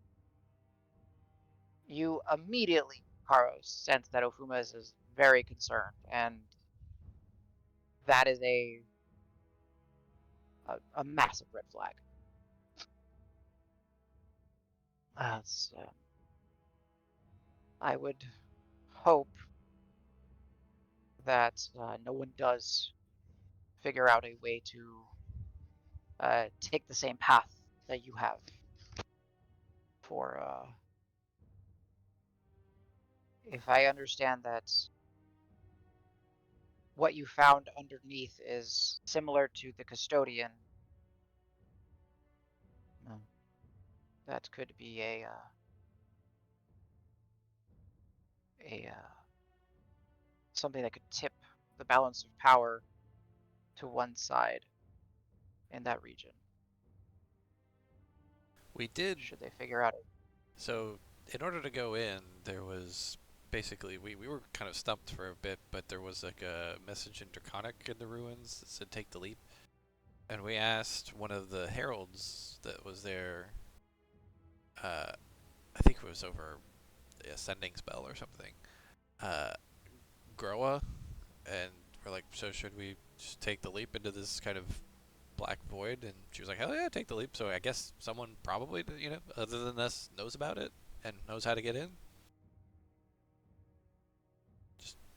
You immediately, Karos, sense that Ofumas is very concerned, and that is a massive red flag. I would hope that no one does figure out a way to take the same path that you have for if I understand that what you found underneath is similar to the custodian, that could be a something that could tip the balance of power to one side in that region. We did. Should they figure out it? So, in order to go in, there was basically we were kind of stumped for a bit, but there was like a message in Draconic in the ruins that said "Take the leap," and we asked one of the heralds that was there. I think it was over the ascending spell or something. Groa, and we're like, so should we just take the leap into this kind of black void? And she was like, hell yeah, take the leap. So I guess someone probably, other than us, knows about it and knows how to get in.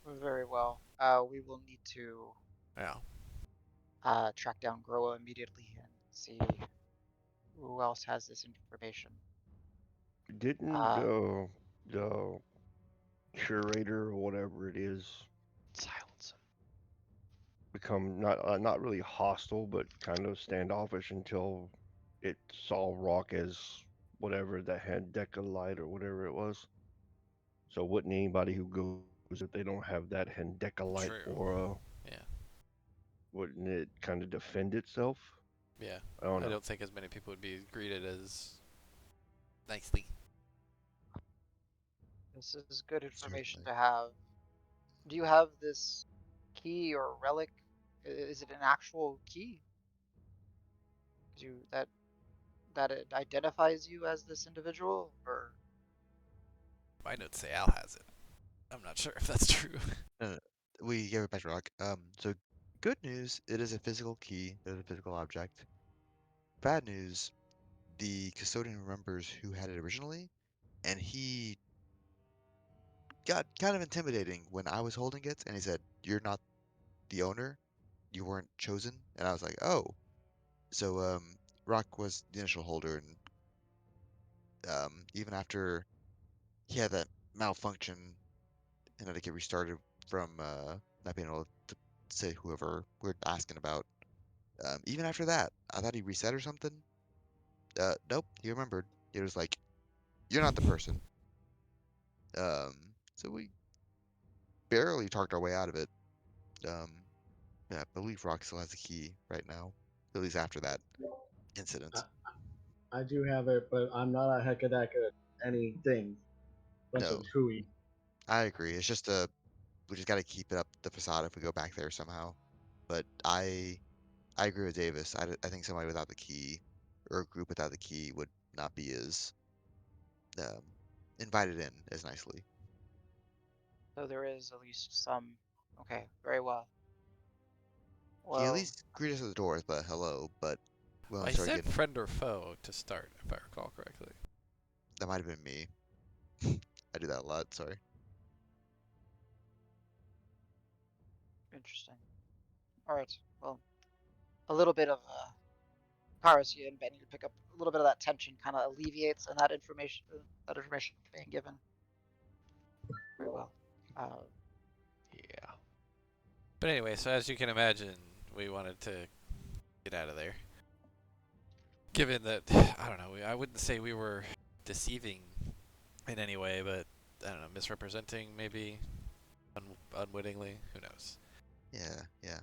Very well. We will need to Yeah. track down Groa immediately and see who else has this information. Didn't the curator or whatever it is Silence him. become not really hostile, but kind of standoffish until it saw Rock as whatever that had Decalite or whatever it was? So wouldn't anybody who goes if they don't have that Hendecolite True. aura, Yeah. wouldn't it kind of defend itself? Yeah. I don't know. I don't think as many people would be greeted as nicely. This is good information Certainly. to have. Do you have this key or relic? Is it an actual key? That it identifies you as this individual, or My notes say Al has it. I'm not sure if that's true. We gave it back to Rock. So good news, it is a physical key. It is a physical object. Bad news, the custodian remembers who had it originally, and he got kind of intimidating when I was holding it, and he said, "You're not the owner. You weren't chosen." And I was like, "Oh." So Rock was the initial holder, and even after he had that malfunction and had to get restarted from not being able to say whoever we're asking about. Even after that, I thought he reset or something. Nope, he remembered. It was like, "You're not the person." Um, so we barely talked our way out of it. Um, yeah, I believe Rock still has the key right now, at least after that incident. I do have it, but I'm not a heck of that good at anything but the No, TUI. I agree. It's just we just got to keep it up the facade if we go back there somehow. But I agree with Davis. I think somebody without the key or a group without the key would not be as um, invited in as nicely. so there is at least some. Okay, very well. He at Well, least greeted us at the doors, but hello. But when we I started said getting, friend or foe to start, if I recall correctly. that might have been me. I do that a lot. Sorry. interesting. All right. Well, a little bit of Karos, you and Benny to pick up a little bit of that tension kind of alleviates, and that information being given. Very well. Yeah. But anyway, so as you can imagine, we wanted to get out of there. Given that, I don't know, I wouldn't say we were deceiving in any way, but I don't know, misrepresenting maybe unwittingly. Who knows? Yeah, yeah.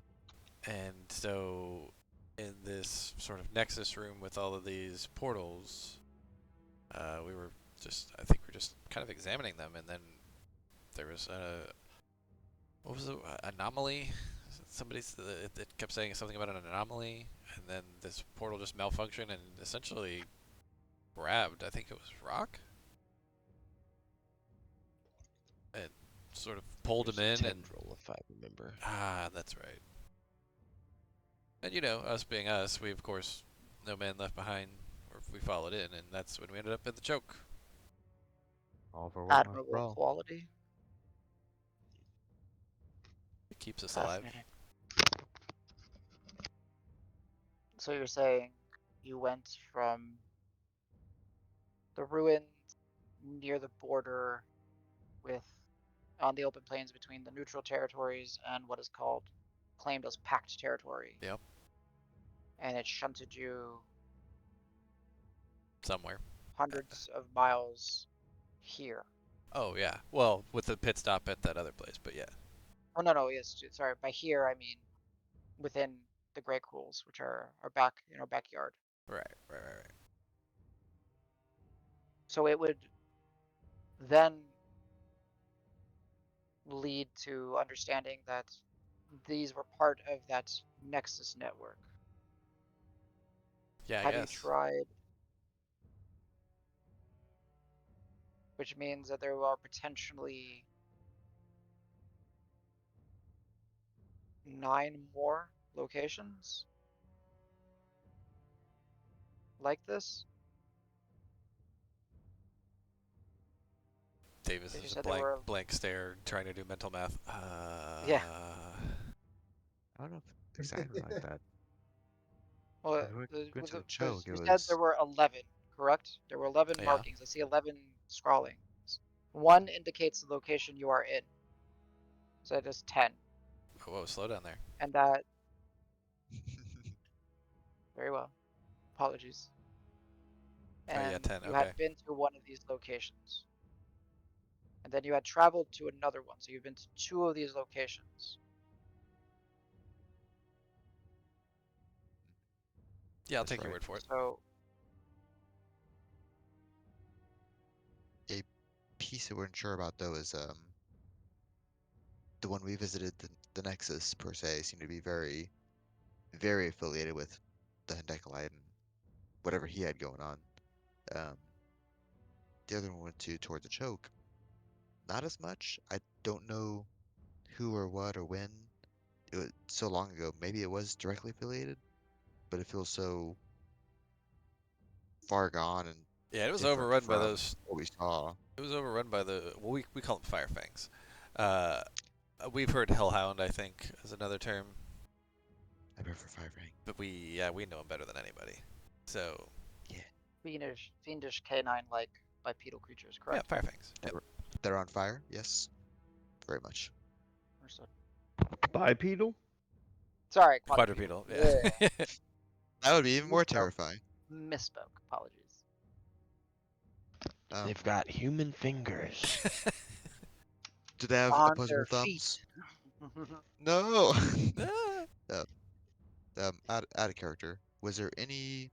And so, in this sort of nexus room with all of these portals, we were I think we're just kind of examining them, and then there was what was it? Anomaly? It kept saying something about an anomaly, and then this portal just malfunctioned and essentially grabbed, I think it was Rock, and sort of pulled him There's in, a and tendril, if I remember. that's right. And us being us, we of course, no man left behind, or we followed in, and that's when we ended up in the choke. All for one last Admirable brawl. quality. It keeps us alive. Fascinating. So you're saying you went from the ruins near the border with on the open plains between the neutral territories and what is claimed as pact territory, Yep, and it shunted you somewhere. hundreds of miles here. Oh yeah. Well, with the pit stop at that other place, but yeah. Oh no, no, yes, sorry. By here I mean within the Grey Cruels, which are back in our backyard. Right. So it would then lead to understanding that these were part of that Nexus network. Yeah, I Have you guess. tried? Which means that there are potentially 9 more locations like this. Davis You is a said there were, blank stare, trying to do mental math. yeah. I don't know if it's exactly like that. Well, If we went to the choke, it you said was there were 11, correct? There were 11 Yeah. markings. I see 11 scrawlings. One indicates the location you are in. So it is 10. Whoa, slow down there. And that, very well. Apologies. Oh yeah, And 10. you Okay. had been to one of these locations. And then you had traveled to another one. So you've been to 2 of these locations. Yeah, I'll That's take your right. word for it. So A piece that we're unsure about though is the one we visited, the Nexus per se, seemed to be very, very affiliated with the Hendecolite and whatever he had going on. Um, the other one went to towards the choke. Not as much. I don't know who or what or when. It was so long ago. Maybe it was directly affiliated, but it feels so far gone and Yeah, it was different overrun by from those. what we saw. It was overrun by we call them Firefangs. Uh, we've heard Hellhound, I think, as another term, I prefer Five Ring. but we know them better than anybody. So Yeah, fiendish canine-like bipedal creatures, yeah, correct? Firefangs. Yep. they're on fire. Yes, very much. Understood. Bipedal? Sorry, Quadrupedal. Yeah. Yeah. That would be even more Misspoke. terrifying. Misspoke. Apologies. They've got human fingers. Do they have On opposable their feet. thumbs? No. Ah. Out of character. Was there any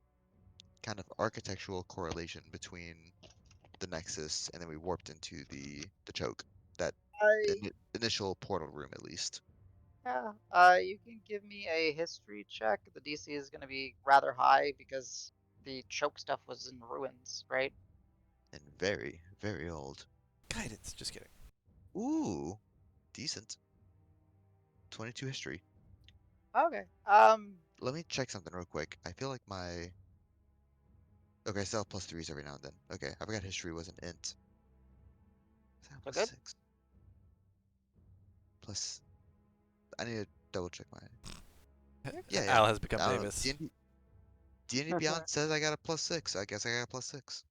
kind of architectural correlation between the Nexus and then we warped into the choke? That initial portal room, at least. Yeah, you can give me a history check. The DC is going to be rather high because the choke stuff was in ruins, right? And very, very old. Guidance. Just kidding. Ooh, decent. 22 history. Okay. Let me check something real quick. I feel like my. Okay, I still have plus threes every now and then. Okay, I forgot history was an int. So Plus good. 6. Plus. I need to double check my. Yeah, yeah. Al has become I don't know. Davis. D&D Beyond says I got a plus 6. I guess I got a plus 6.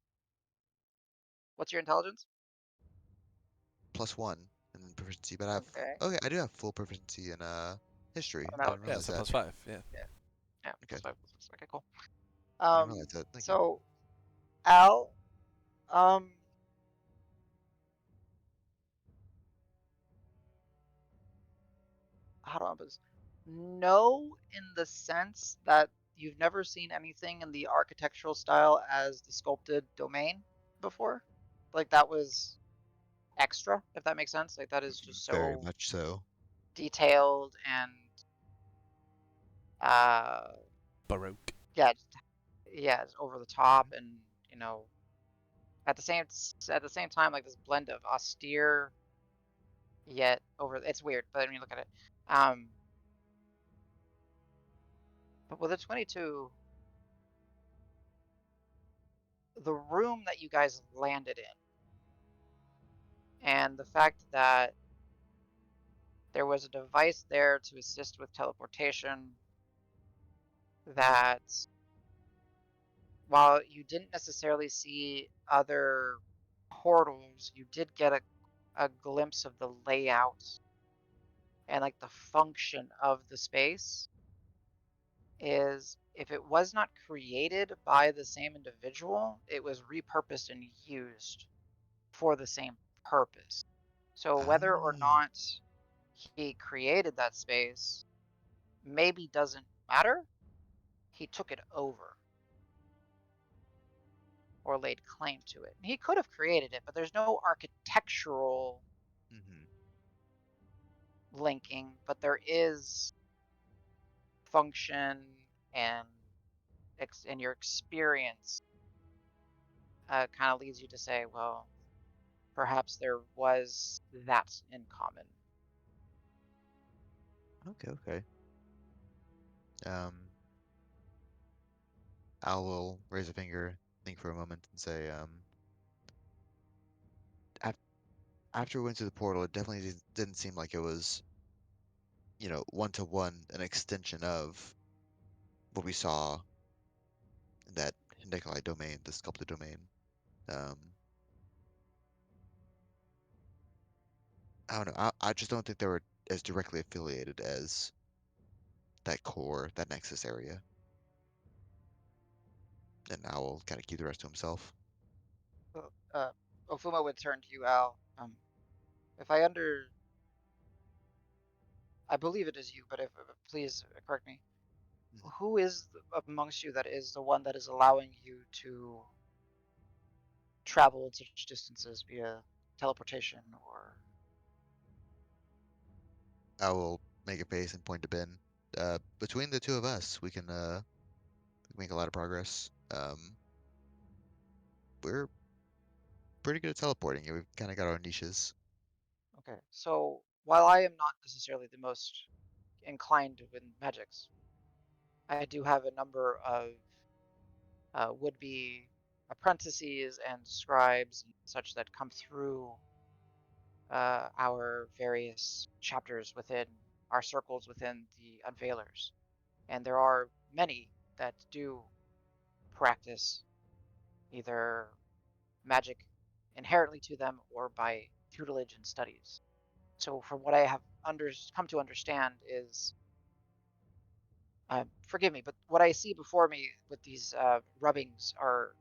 What's your intelligence? Plus 1. And then proficiency. But I have. Okay. Okay, I do have full proficiency in history. Oh, I no. didn't Yeah, realize it's a that. +5. Yeah. Yeah. Okay. +5, +6. Okay, cool. I didn't realize that. Thank you. So Al, how do I put this? No, in the sense that you've never seen anything in the architectural style as the sculpted domain before. Like that was extra, if that makes sense. Like that is just Very so much so. detailed and uh Baroque. yeah, it's over the top and you know at the same time like this blend of austere yet over it's weird, but when you look at it. But with a 22, the room that you guys landed in and the fact that there was a device there to assist with teleportation that while you didn't necessarily see other portals, you did get a glimpse of the layout and like the function of the space is if it was not created by the same individual, it was repurposed and used for the same purpose. So whether or Ah. not he created that space maybe doesn't matter. He took it over or laid claim to it. He could have created it, but there's no architectural Mm-hmm. linking, but there is function and your experience kind of leads you to say, well, perhaps there was that in common. Okay. Um, Al will raise a finger, think for a moment, and say, af after we went through the portal, it definitely didn't seem like it was, one to one an extension of what we saw in that Nikolai domain, the sculpted domain. Um, I don't know. I just don't think they were as directly affiliated as that core, that Nexus area. And Al will kind of keep the rest to himself. Ofuma would turn to you, Al. If I I believe it is you, but if please correct me. Mhm. Who is amongst you that is the one that is allowing you to travel in such distances via teleportation or? I will make a face and point to Ben. Between the two of us, we can make a lot of progress. We're pretty good at teleporting. Yeah, we've kind of got our niches. Okay, so while I am not necessarily the most inclined with magics, I do have a number of would-be apprentices and scribes and such that come through our various chapters within our circles within the Unveilers. And there are many that do practice either magic inherently to them or by tutelage and studies. So, from what I have come to understand is, forgive me, but what I see before me with these rubbings are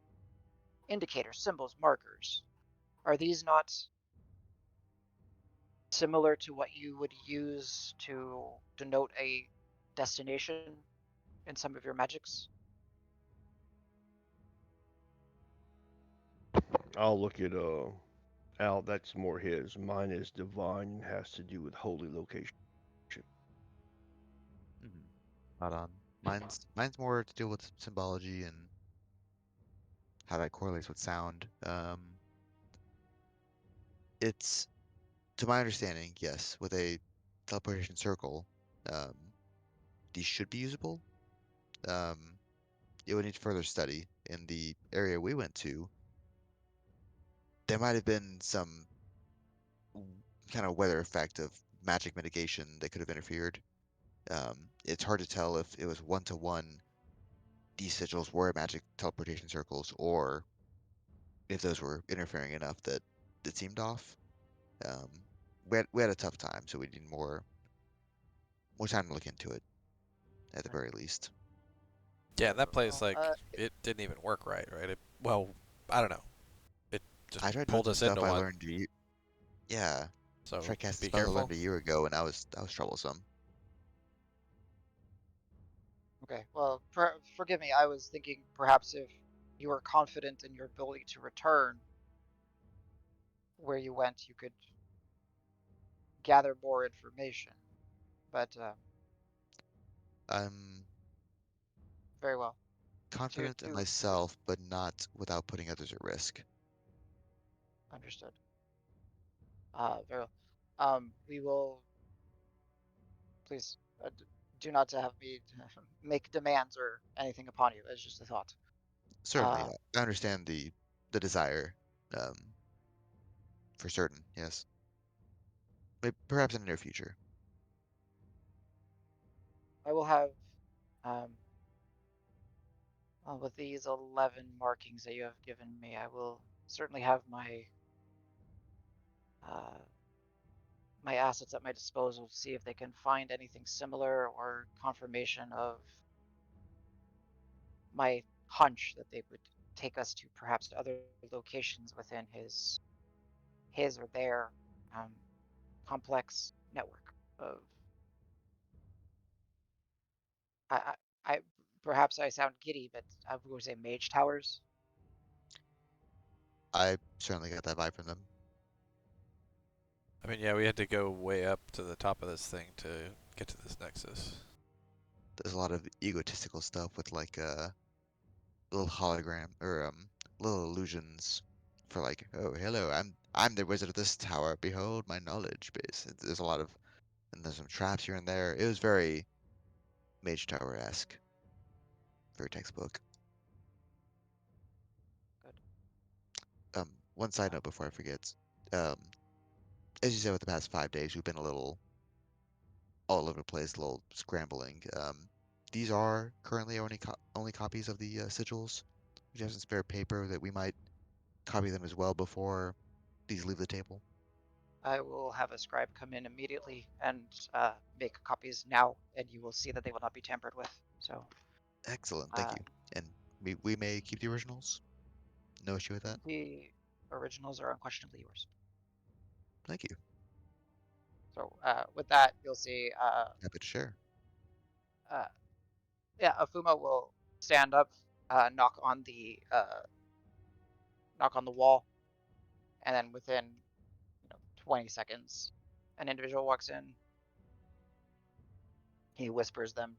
indicators, symbols, markers. Are these not similar to what you would use to denote a destination in some of your magics? I'll look at Al. That's more his. Mine is divine and has to do with holy location. Mm-hmm. Spot on. Mine's more to do with symbology and how that correlates with sound. It's to my understanding, yes, with a teleportation circle, um, these should be usable. Um, it would need further study. In the area we went to, there might have been some kind of weather effect of magic mitigation that could have interfered. It's hard to tell if it was one to one these sigils were magic teleportation circles, or if those were interfering enough that it seemed off. Um, we had a tough time, so we need more time to look into it at the Right. very least. Yeah, that place Well, like it didn't even work right, right? Well, I don't know. It just I tried doing pulled some us stuff into I one. learned yeah, So tried casting be spells I learned careful. a year ago, and that was troublesome. okay. Well, forgive me. I was thinking perhaps if you were confident in your ability to return where you went, you could gather more information. But I'm very well. confident in To just myself, but not without putting others at risk. understood. Very well. We will please do not to have me make demands or anything upon you. It's just a thought. Certainly, Uh, I understand the desire, um, for certain. Yes, perhaps in the near future. I will have um, with these 11 markings that you have given me, I will certainly have uh, my assets at my disposal to see if they can find anything similar or confirmation of my hunch that they would take us to perhaps other locations within his or their um, complex network of I perhaps I sound giddy, but I would say mage towers. I certainly got that vibe from them. I mean, yeah, we had to go way up to the top of this thing to get to this nexus. There's a lot of egotistical stuff with like little hologram or little illusions for like, oh hello, I'm the wizard of this tower. Behold my knowledge base. There's a lot of, and there's some traps here and there. It was very Mage Tower esque, very textbook. Good. One side note before I forget. Um, as you said, with the past 5 days, we've been a little all over the place, a little scrambling. These are currently only copies of the sigils. We have some spare paper that we might copy them as well before these leave the table. I will have a scribe come in immediately and make copies now, and you will see that they will not be tampered with. So, Excellent, thank you. And we may keep the originals. No issue with that. the originals are unquestionably yours. Thank you. So, with that, you'll see. Happy to share. Yeah, Afuma will stand up, knock on the wall, and then within 20 seconds, an individual walks in. He whispers them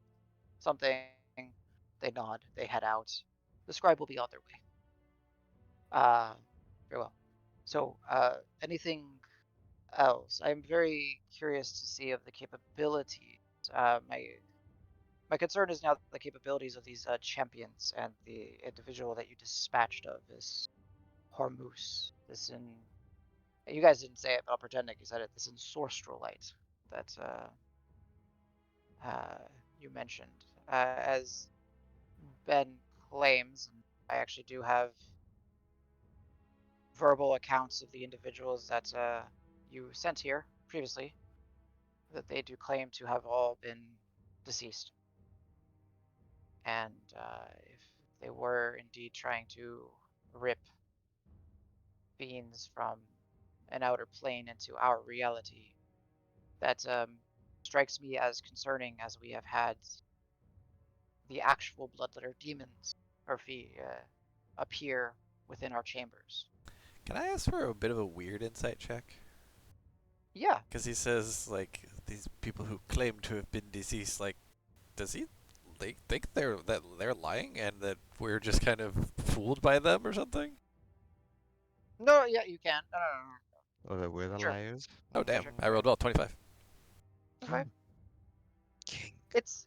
something. They nod. They head out. The scribe will be on their way. Very well. So, anything else? I'm very curious to see of the capabilities. My concern is now the capabilities of these champions and the individual that you dispatched of this Hormuz. You guys didn't say it, but I'll pretend like you said it. This ensorstrelite that you mentioned, as Ben claims, and I actually do have verbal accounts of the individuals that you sent here previously, that they do claim to have all been deceased. And if they were indeed trying to rip beings from an outer plane into our reality, that strikes me as concerning, as we have had the actual bloodletter demons or appear within our chambers. Can I ask for a bit of a weird insight check? Yeah. Because he says, like, these people who claim to have been deceased, like, does he think they're lying and that we're just kind of fooled by them or something? No, yeah, you can. No. Oh, that we're the Sure. liars. Oh, damn. Sure. I rolled well, 25. Okay. King. It's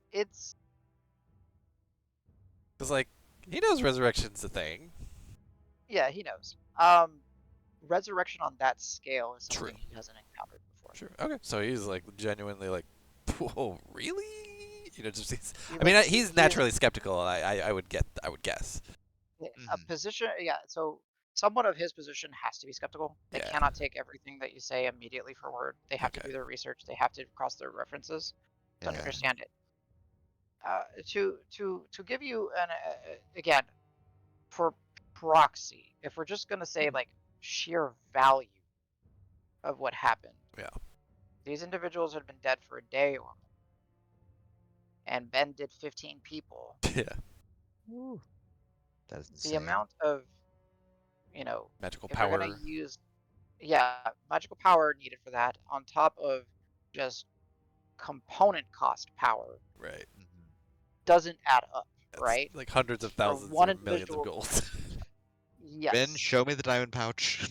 Because, like, he knows resurrection's a thing. yeah, he knows. Resurrection on that scale is something True. he hasn't encountered before. Sure. Okay. So he's, like, genuinely, like, whoa, really? You know, just he's naturally skeptical. I would guess. A position, yeah. So someone of his position has to be skeptical. They Yeah. cannot take everything that you say immediately for word. They have to Okay. do their research. They have to cross their references to Yeah. understand it. To give you an again, for proxy, if we're just gonna say like sheer value of what happened. Yeah. These individuals had been dead for a day or more, and Ben did 15 people. Yeah. That is The insane. amount of, Magical if power. we're gonna use, magical power needed for that, on top of just component cost power, Right. doesn't add up, That's right? like hundreds of For thousands one or millions of individual, gold. yes. Ben, show me the diamond pouch.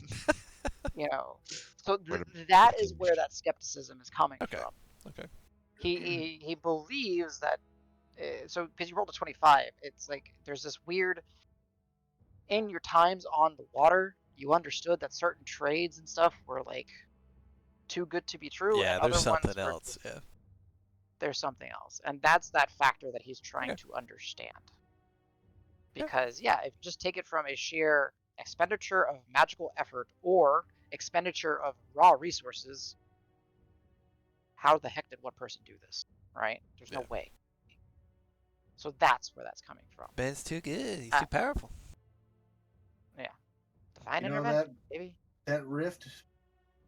So Or the that is hinge. where that skepticism is coming Okay. from. Okay. He believes that, so because you rolled a 25, it's like there's this weird, in your times on the water, you understood that certain trades and stuff were like too good to be true, Yeah, and there's other ones something were else. Yeah. there's something else, and that's that factor that he's trying Okay. to understand. Yeah. Because if you just take it from a sheer expenditure of magical effort or expenditure of raw resources, how the heck did one person do this, right? There's no way. So that's where that's coming from. Ben's too good. He's too powerful. Yeah. Divine You know intervention, that rift,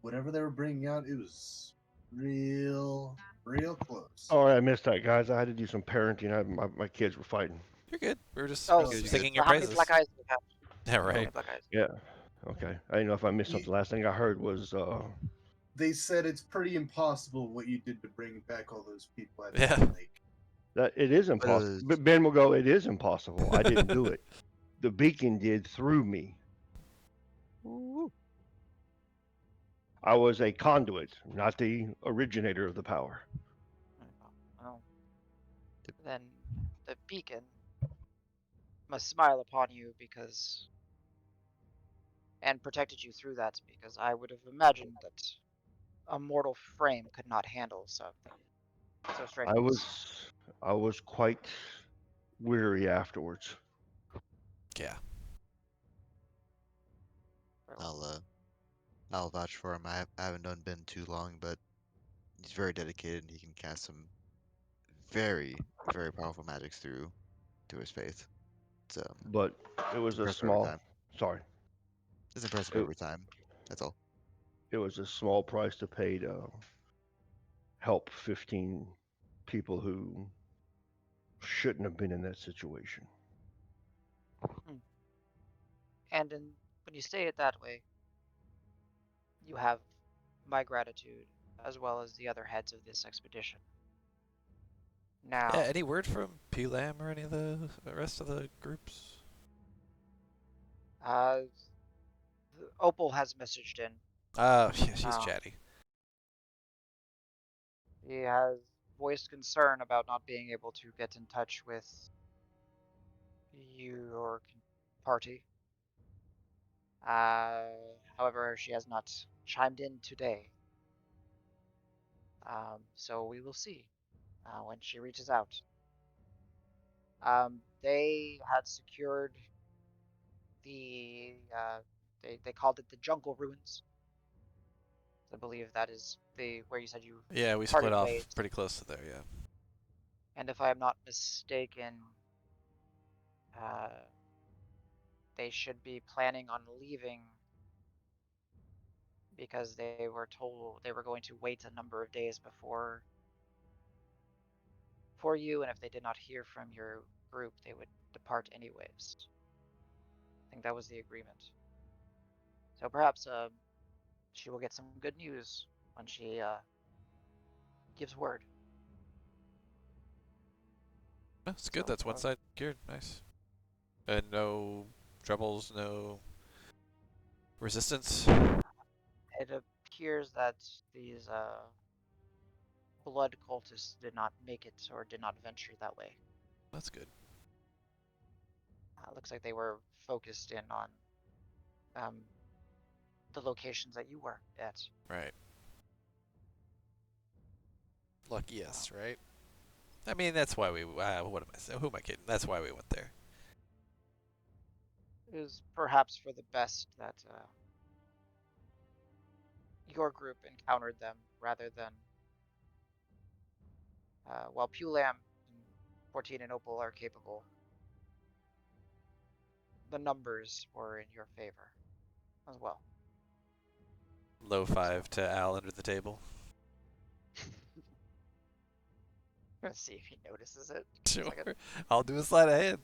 whatever they were bringing out, it was real real close. Oh, I missed that, guys. I had to do some parenting. My kids were fighting. You're good. We were just Oh, Good, singing good. your how many praises. black eyes do you have? Yeah, How many right. black eyes? Yeah. Okay. I didn't know if I missed You- something. Last thing I heard was They said it's pretty impossible what you did to bring back all those people at Yeah. the lake. that it is But it impossible. was But Ben will go, it is impossible. I didn't do it. The beacon did through me. I was a conduit, not the originator of the power. Well, then the beacon must smile upon you because, and protected you through that because I would have imagined that a mortal frame could not handle something so I strenuous. was quite weary afterwards. Yeah. Very well. I'll vouch for him. I haven't known Ben too long, but he's very dedicated and he can cast some very, very powerful magics through his faith. It's But it was a impressive every small time. sorry. It's impressive It, every time. That's all. it was a small price to pay to help 15 people who shouldn't have been in that situation. And when you say it that way, you have my gratitude as well as the other heads of this expedition. Yeah. Now, Any word from P-Lam or any of the rest of the groups? uh, Opal has messaged in. Yeah, she's Uh, chatty. he has voiced concern about not being able to get in touch with your party. However, she has not chimed in today. So we will see when she reaches out. They had secured they called it the Jungle Ruins. I believe that is where you said you Yeah, we parted split off ways. pretty close to there. Yeah. And if I am not mistaken, uh, they should be planning on leaving because they were told they were going to wait a number of days for you, and if they did not hear from your group, they would depart anyways. I think that was the agreement. So perhaps she will get some good news when she gives word. That's good. So That's one side secured. Nice. And no troubles, no resistance. it appears that these blood cultists did not make it or did not venture that way. That's good. Looks like they were focused in on um, the locations that you were at. Right. Lucky us, right? I mean, that's why we. What am I saying? Who am I kidding? That's why we went there. It was perhaps for the best that your group encountered them rather than while Pulam and 14 and Opal are capable. The numbers were in your favor as well. Low five to Al under the table. Let's see if he notices it. Sure. Second. I'll do a sleight of hand.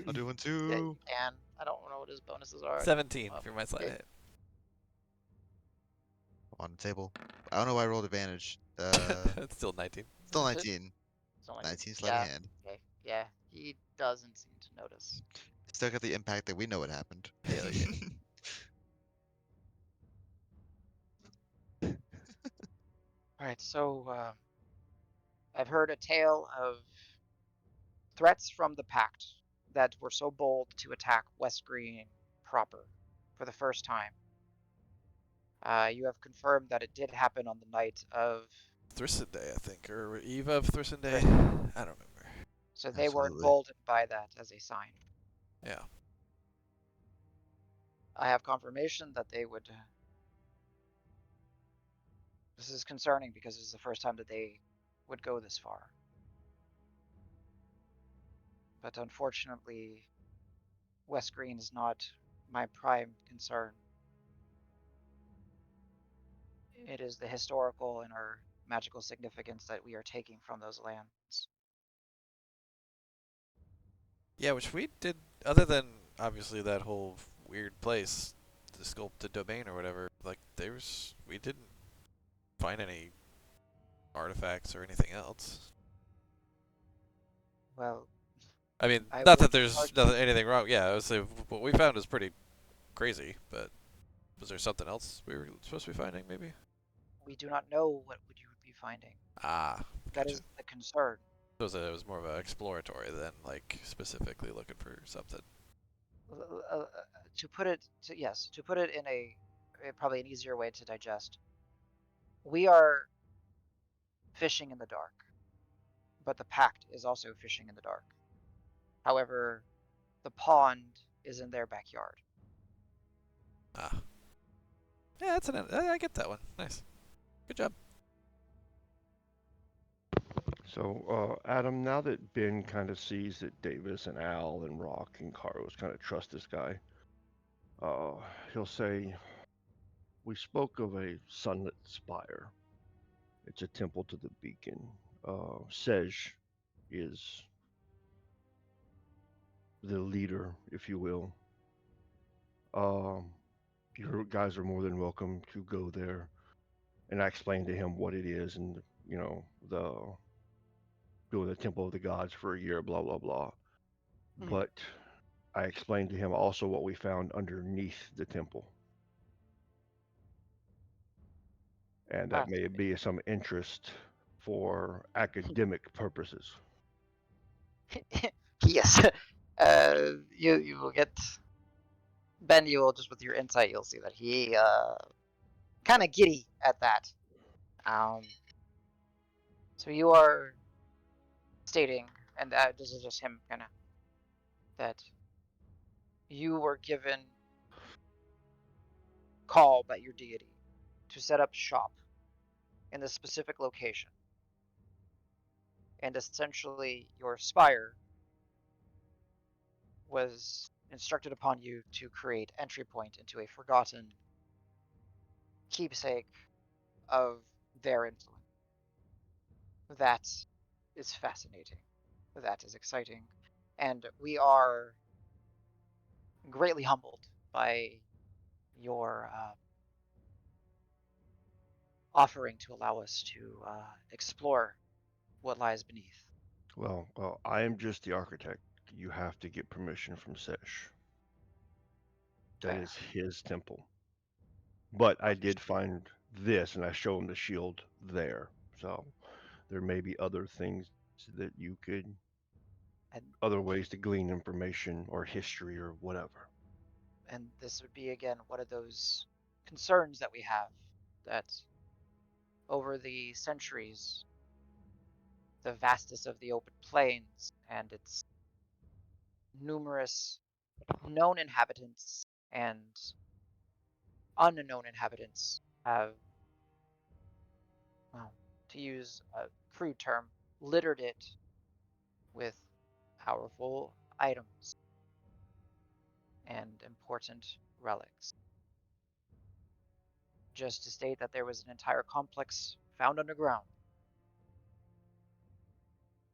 I'll do one Yeah, you too. can. I don't know what his bonuses are. 17 for my sleight of yeah. hand. On the table. I don't know why I rolled advantage. It's still 19. Still Is it? 19. It's only 19 sleight of hand. Okay. Yeah, he doesn't seem to notice. Still got the impact that we know what happened. Hell yeah. All right, so I've heard a tale of threats from the Pact that were so bold to attack West Green proper for the first time. You have confirmed that it did happen on the night of. Thrisson Day, I think, or eve of Thrisson Day. I don't remember. So they were Absolutely. emboldened by that as a sign. Yeah. I have confirmation that they would. This is concerning because this is the first time that they would go this far. But unfortunately, West Green is not my prime concern. It is the historical in our magical significance that we are taking from those lands. Yeah, which we did, other than obviously that whole weird place, the sculpted domain or whatever. Like we didn't find any artifacts or anything else. Well, I mean, I not would that there's anything wrong. Yeah, I would say what we found is pretty crazy, but was there something else we were supposed to be finding, maybe? we do not know what you would be finding. Ah, That gotcha. is the concern. So it was more of an exploratory than like specifically looking for something. To put it in probably an easier way to digest. We are fishing in the dark, but the pact is also fishing in the dark. However, the pond is in their backyard. Ah, yeah, I get that one. Nice, good job. So, Adam, now that Ben kind of sees that Davis and Al and Rock and Carlos kind of trust this guy, uh, he'll say, "We spoke of a sunlit spire. It's a temple to the beacon. Sej is the leader, if you will. Um, your guys are more than welcome to go there." And I explained to him what it is and, the doing the temple of the gods for a year, blah, blah, blah. Mhm. But I explained to him also what we found underneath the temple. And that may be of some interest for academic purposes. Yes. You will get Ben. You will just with your insight, you'll see that he kind of giddy at that. Um, so you are stating, and this is just him kind of that you were given call by your deity to set up shop in this specific location, and essentially your spire was instructed upon you to create entry point into a forgotten keepsake of their influence. That is fascinating. That is exciting. And we are greatly humbled by your offering to allow us to explore what lies beneath. Well, I am just the architect. You have to get permission from Sesh. That Fair. is his temple. But I did Understood. find this, and I show him the shield there. So there may be other things that you could, And other ways to glean information or history or whatever. and this would be again one of those concerns that we have that over the centuries, the vastness of the open plains and its numerous known inhabitants and unknown inhabitants have, well, to use a crude term, littered it with powerful items and important relics. Just to state that there was an entire complex found underground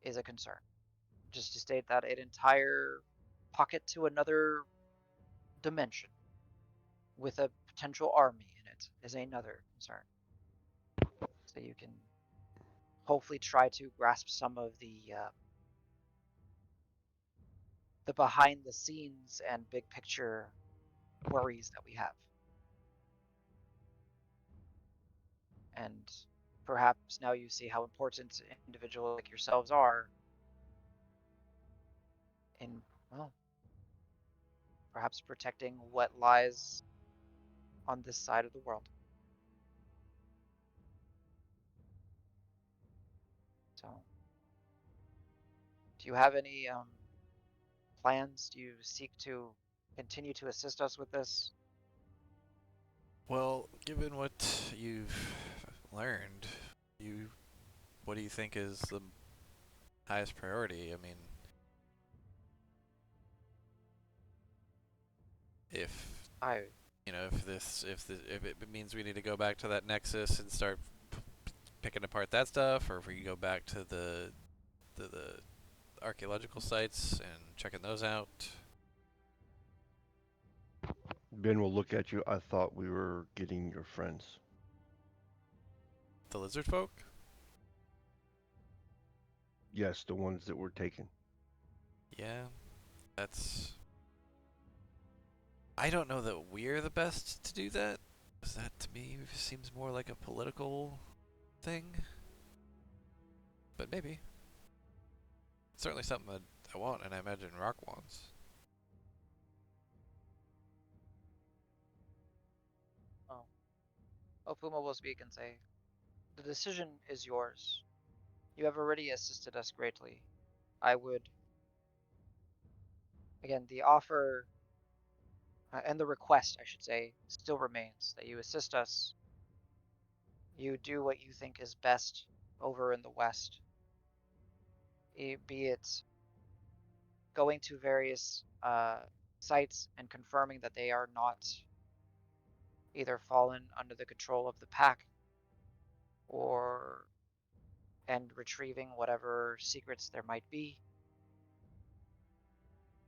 is a concern. Just to state that an entire pocket to another dimension with a potential army in it is another concern. So you can hopefully try to grasp some of the behind the scenes and big picture worries that we have. And perhaps now you see how important individuals like yourselves are in, well, perhaps protecting what lies on this side of the world. So, do you have any plans? Do you seek to continue to assist us with this? Well, given what you've learned, what do you think is the highest priority? I mean, if I if it means we need to go back to that nexus and start picking apart that stuff, or if we can go back to the archaeological sites and checking those out. Ben will look at you. I thought we were getting your friends. The lizard folk? Yes, the ones that were taken. Yeah, that's. I don't know that we're the best to do that. 'Cause that to me seems more like a political thing. But maybe. It's certainly something that I want, and I imagine Rock wants. Oh. Opuma will speak and say, "The decision is yours. You have already assisted us greatly. I would, again, the offer and the request, I should say, still remains that you assist us. You do what you think is best over in the West, be it going to various sites and confirming that they are not either fallen under the control of the pack or and retrieving whatever secrets there might be,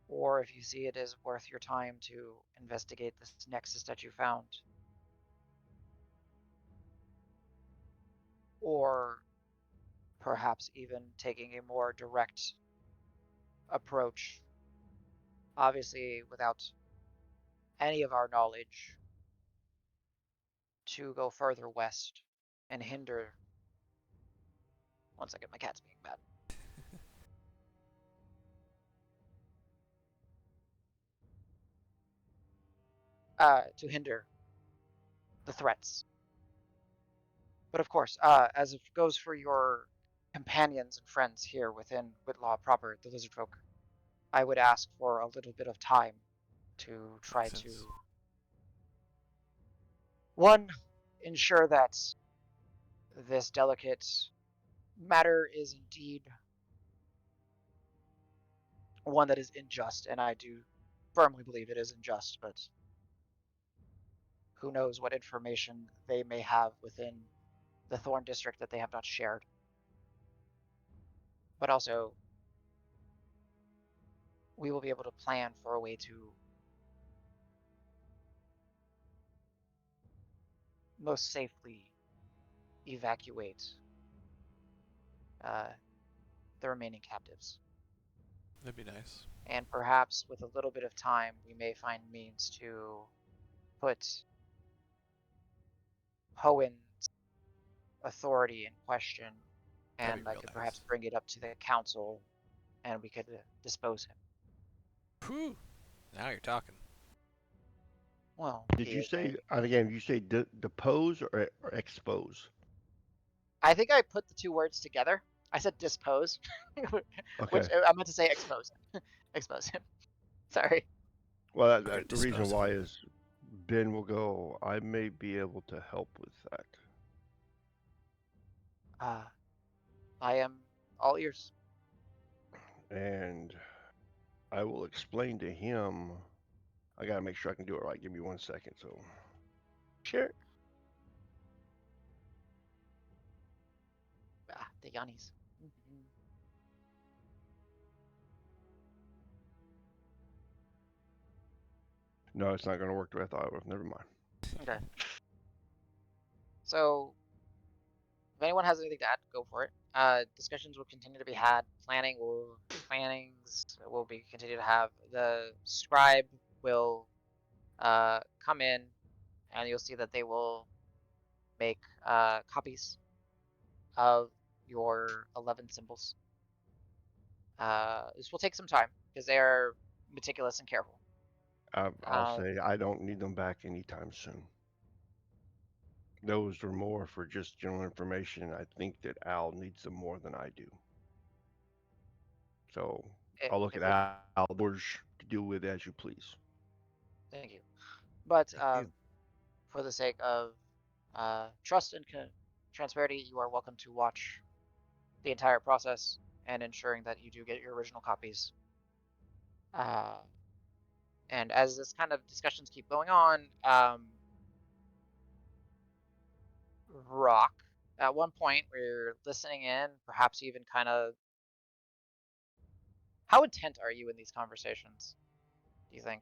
or if you see it as worth your time to investigate this nexus that you found, or perhaps even taking a more direct approach, obviously without any of our knowledge, to go further west and hinder. One second, my cat's being bad. To hinder the threats. But of course, as it goes for your companions and friends here within Whitlaw proper, the lizard folk, I would ask for a little bit of time to try Makes sense. to, one, ensure that this delicate matter is indeed one that is unjust, and I do firmly believe it is unjust, but who knows what information they may have within the Thorn District that they have not shared. But also, we will be able to plan for a way to most safely evacuate uh, the remaining captives. That'd be nice. And perhaps with a little bit of time, we may find means to put Hoen's authority in question, That'd and be I real could perhaps nice. bring it up to the council, and we could dispose him. Whew. Now you're talking. Well, Did be you it say, a. and again, you say depose or expose? I think I put the two words together. I said dispose, which Okay. I meant to say expose him. Expose him. Sorry. Well, We're gonna the reason dispose of why him. is Ben will go, I may be able to help with that. I am all ears. And I will explain to him. I got to make sure I can do it right. Give me 1 second. So, Sure. The Yannis. no, it's not going to work the way I thought it would. Never mind. Okay. So, if anyone has anything to add, go for it. Discussions will continue to be had. Plannings will be continue to have. The scribe will come in, and you'll see that they will make copies of your 11 symbols. This will take some time because they are meticulous and careful. I'll say I don't need them back anytime soon. Those were more for just general information. I think that Al needs them more than I do. So I'll look it at would. Al to deal with as you please. Thank you. But Thank you. for the sake of trust and transparency, you are welcome to watch the entire process and ensuring that you do get your original copies. Uh, and as this kind of discussions keep going on, Rock, at one point where you're listening in, perhaps even kind of, how intent are you in these conversations, do you think?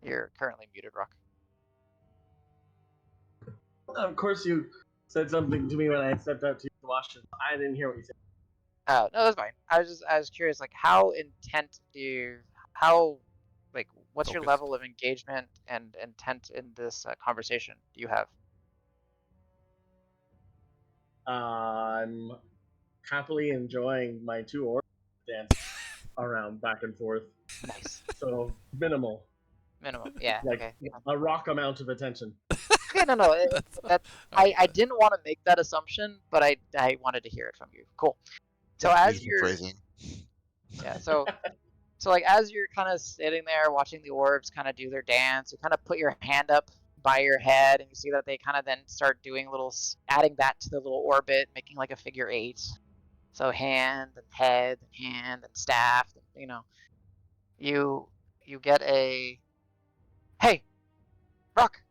You're currently muted, Rock. Of course, you said something to me when I stepped out to wash it. I didn't hear what you said. Oh, no, that's fine. I was curious, like, how intent what's your Focused. level of engagement and intent in this conversation do you have? I'm happily enjoying my 2 orbs dance around back and forth. Nice. So minimal, Minimum. Yeah. like Okay. a rock amount of attention. Okay. No. That's I didn't want to make that assumption, but I wanted to hear it from you. Cool. So as Beautiful you're phrasing. yeah. So like as you're kind of sitting there watching the orbs kind of do their dance, you kind of put your hand up by your head, and you see that they kind of then start doing adding that to the little orbit, making like a figure 8. So hand and head and hand and staff, you know. You get a hey, Rock,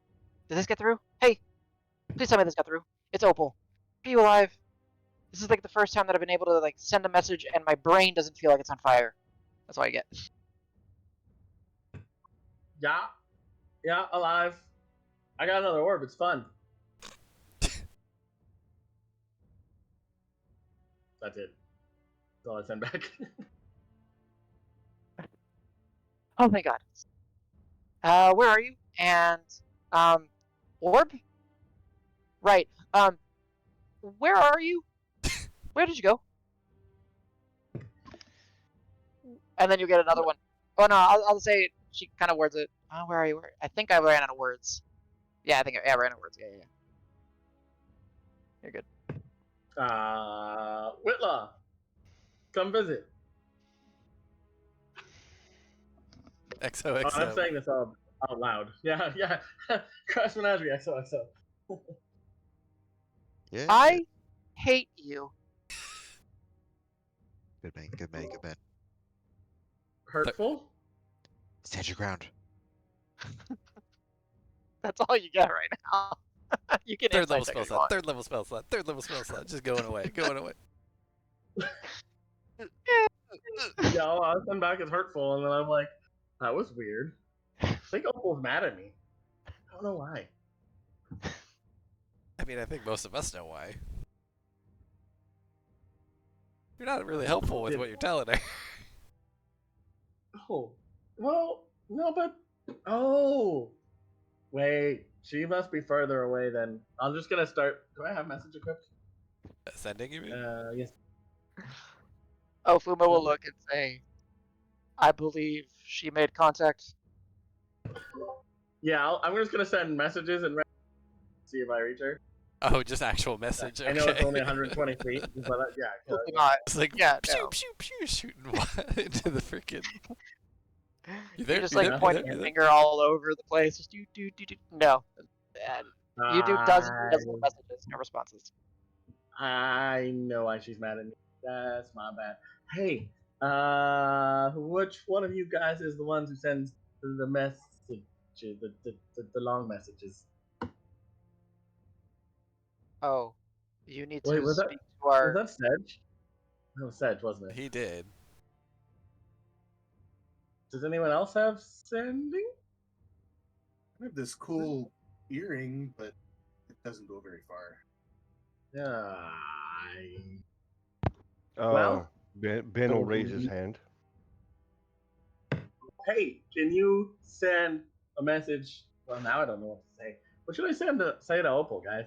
did this get through? Hey, please tell me this got through. It's Opal. Are you alive? This is like the first time that I've been able to like send a message and my brain doesn't feel like it's on fire. That's all I get. Yeah, alive. I got another orb. It's fun. That's it. That's all I send back. Oh thank God. Where are you? And orb? Right. Where are you? Where did you go? And then you get another one. Oh no, I'll say she kind of words it. Oh, where are you? I think I ran out of words. Yeah, I ran out of words. Yeah. You're good. Whitlaw, come visit. Oh, I'm XOXO. saying this out loud. Yeah. Crass Menagerie, XOXO. Yeah. I hate you. Good man. Good man. Good man. Hurtful? Stand your ground. That's all you get right now. You can Third level insight check spell if you slot. want. Third level spell slot. Third level spell slot. Just going away. Going away. Yeah, I'll send back as hurtful, and then I'm like, that was weird. I think Opal's mad at me. I don't know why. I mean, I think most of us know why. You're not really helpful with what you're telling her. Oh, well, no, but oh, wait, she must be further away. Then I'm just gonna start. Do I have message equipped? Sending, you mean? Yes. Oh, Fuma will look and say, I believe she made contact. Yeah, I'm just gonna send messages and see if I reach her. Oh, just actual message. Okay. I know it's only 120 feet, but yeah. Hopefully not. It's like Yeah, pew no. pew pew shooting into the freaking. You You're there? just You like there? You pointing there? your You there? finger all over the place. Just do. No. You do dozens and dozens of messages, no responses. I know why she's mad at me. That's my bad. Hey, which one of you guys is the ones who sends the message, the long messages? Oh, you need Wait, to speak to our. was that Sedge? That was Sedge, wasn't it? He did. Does anyone else have sending? I have this cool earring, but it doesn't go very far. Yeah. Oh, Well- Ben will raise his hand. Hey, can you send a message? Well, now I don't know what to say. What should I say to Opal, guys?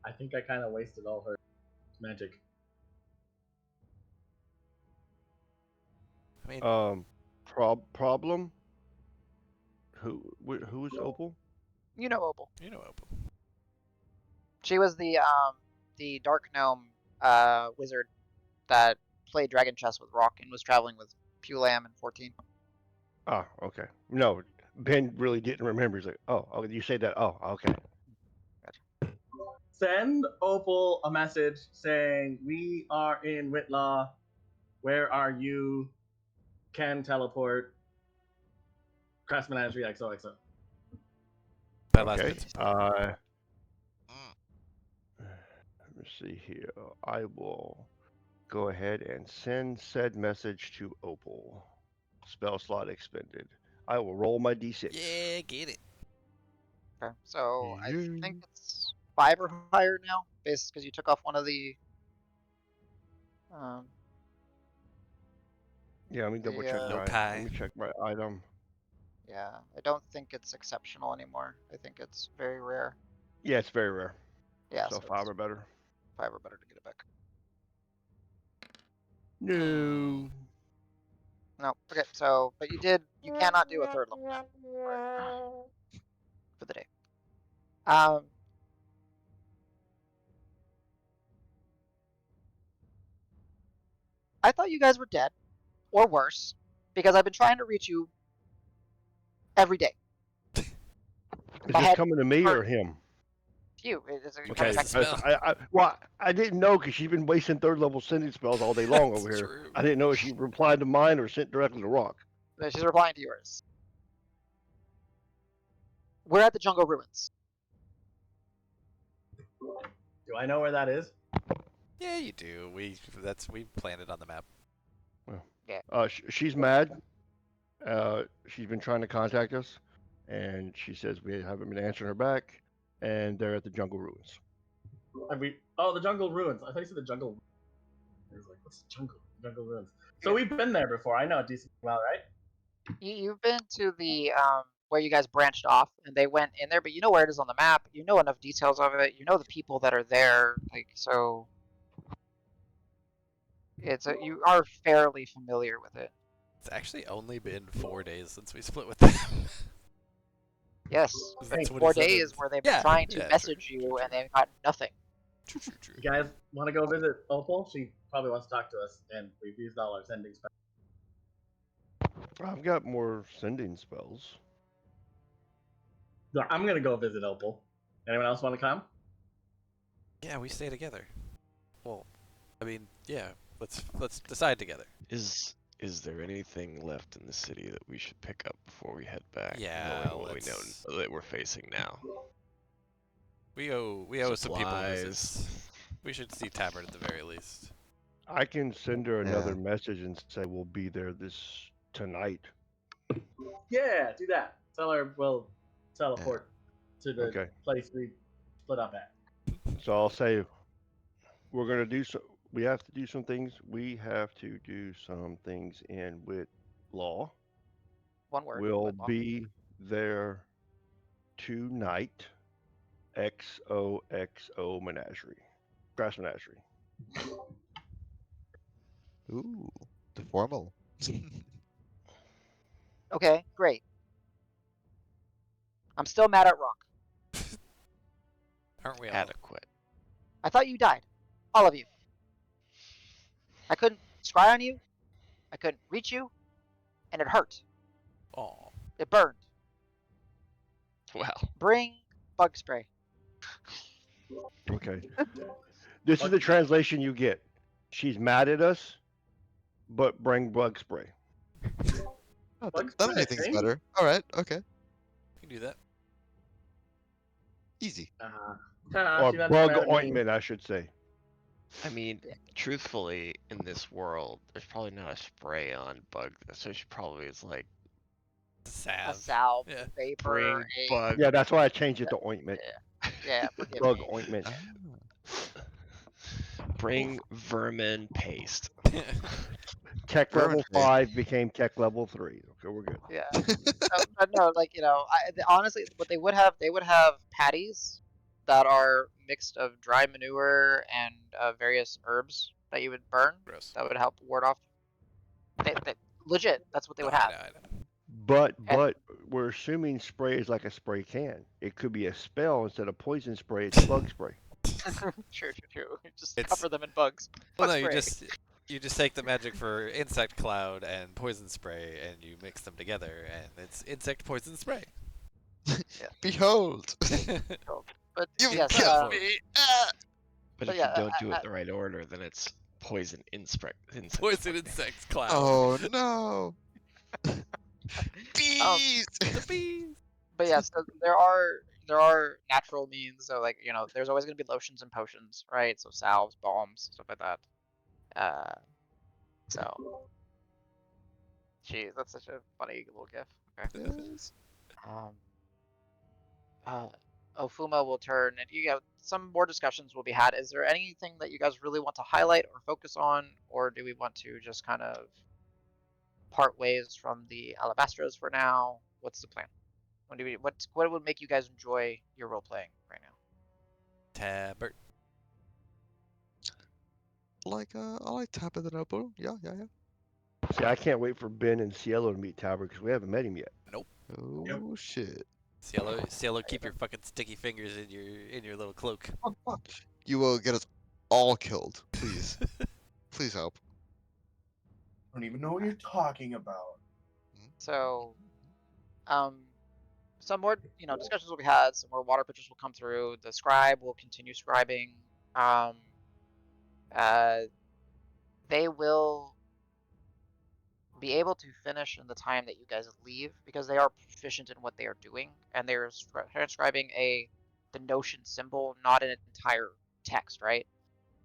I think I kind of wasted all her magic. I mean, Problem. Who's Opal? You know Opal. you know, Opal. She was the dark gnome wizard that played dragon chess with Rock and was traveling with Pulam and 14. Ah, okay. No, Ben really didn't remember. He's like, oh, you say that. Oh, okay. Send Opal a message saying, we are in Whitlaw. Where are you? Can teleport. Crass Menagerie XOXO. That last Okay. bit's Let me see here. I will go ahead and send said message to Opal. Spell slot expended. I will roll my d6. Yeah, get it. Okay, so I Yeah. think it's 5 or higher now, based because you took off one of the. Um, Yeah, let me double check Yeah. my. Lokai. Let me check my item. yeah, I don't think it's exceptional anymore. I think it's very rare. Yeah, it's very rare. Yeah, So so 5 it's or better. 5 or better to get it back. No. No, okay. So, but you cannot do a third level map for the day. I thought you guys were dead, or worse, because I've been trying to reach you every day. Is My this head coming to me or hurt. him? You, it's coming Okay, back to because I didn't know because she's been wasting third level sending spells all day long over here. True. I didn't know if she replied to mine or sent directly to Rock. me. She's replying to yours. We're at the jungle ruins. Do I know where that is? Yeah, you do. We planned it on the map. She's mad. She's been trying to contact us, and she says we haven't been answering her back, and they're at the jungle ruins. Oh, the jungle ruins. I thought you said the jungle. I was like, what's the jungle? Jungle ruins. So we've been there before. I know it decently well, right? You've been to the where you guys branched off, and they went in there, but you know where it is on the map. You know enough details of it. You know the people that are there, like so. You are fairly familiar with it. It's actually only been 4 days since we split with them. Yes, It's but the 4 27th. days where they've been trying to true, message true, you true, and they've got nothing. True. You guys want to go visit Opal? She probably wants to talk to us, and we've used all our sending spells. I've got more sending spells. So I'm gonna go visit Opal. Anyone else want to come? Yeah, we stay together. Well, I mean, yeah. Let's decide together. Is there anything left in the city that we should pick up before we head back? Yeah, knowing what we know that we're facing now. We owe some people visits. We should see Tabard at the very least. I can send her another message and say we'll be there tonight. Yeah, do that. Tell her we'll teleport to the place we split up at. So I'll say we're gonna do so. We have to do some things. We have to do some things in Whitlaw. One word. We'll Whitlaw. be there tonight. XOXO Menagerie. Crass Menagerie. Ooh, the formal. Okay, great. I'm still mad at Rock. Aren't we all? Adequate. I thought you died. All of you. I couldn't scry on you. I couldn't reach you. And it hurt. Oh. It burned. Well, Bring bug spray. Okay. This is the translation you get. She's mad at us, but bring bug spray. Oh, Bugs that'll spray, make things eh? better. All right, okay, You can do that. easy. Or she's not bug mad at me. ointment, I should say. I mean, truthfully, in this world, there's probably not a spray on bug, so she probably is like, A Salve. salve, Yeah. vapor, bring bug. Yeah, that's why I changed it to ointment. Yeah, forgive Bug me. ointment. Bring vermin paste. Tech Vermin level paste. 5 became tech level 3. Okay, we're good. Yeah. But no, like, honestly, what they would have patties that are mixed of dry manure and various herbs that you would burn. Gross. That would help ward off. Legit, that's what they would have. I know. But And- we're assuming spray is like a spray can. It could be a spell instead of poison spray. It's bug spray. True. Just It's- cover them in bugs. Well, Bug no, spray. you just take the magic for insect cloud and poison spray, and you mix them together, and it's insect poison spray. Behold, But you yes, killed me. Ah! But But if yeah, you don't do it in the right order, then it's poison insect. Poison insects cloud. Oh no! Bees. The bees. but yeah, so there are there are natural means. So like there's always gonna be lotions and potions, right? So salves, balms, stuff like that. So, geez, that's such a funny little gif. Okay. Yes. Um, uh, Ofuma will turn, and some more discussions will be had. Is there anything that you guys really want to highlight or focus on, or do we want to just kind of part ways from the Alabastros for now? What's the plan? What would make you guys enjoy your role playing right now? Tabert. I like tapping the elbow. Yeah. See, I can't wait for Ben and Cielo to meet Talbot because we haven't met him yet. Nope. Oh shit. Cielo, keep your fucking sticky fingers in your little cloak. You will get us all killed. Please. Please help. I don't even know what you're talking about. So, some more discussions will be had. Some more water pitchers will come through. The scribe will continue scribing. Uh, they will be able to finish in the time that you guys leave because they are proficient in what they are doing, and they're transcribing the notion symbol, not an entire text, right?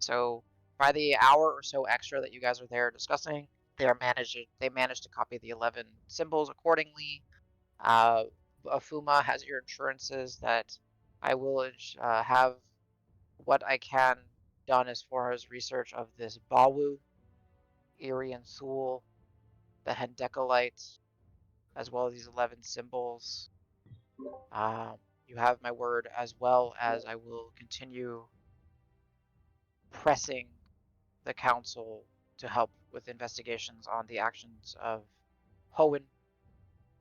So by the hour or so extra that you guys are there discussing, they managed to copy the 11 symbols accordingly. Afuma has your assurances that I will have what I can done as far as research of this Bawu, Irian Sul, the Hendecolite, as well as these 11 symbols. You have my word, as well as I will continue pressing the council to help with investigations on the actions of Hoenn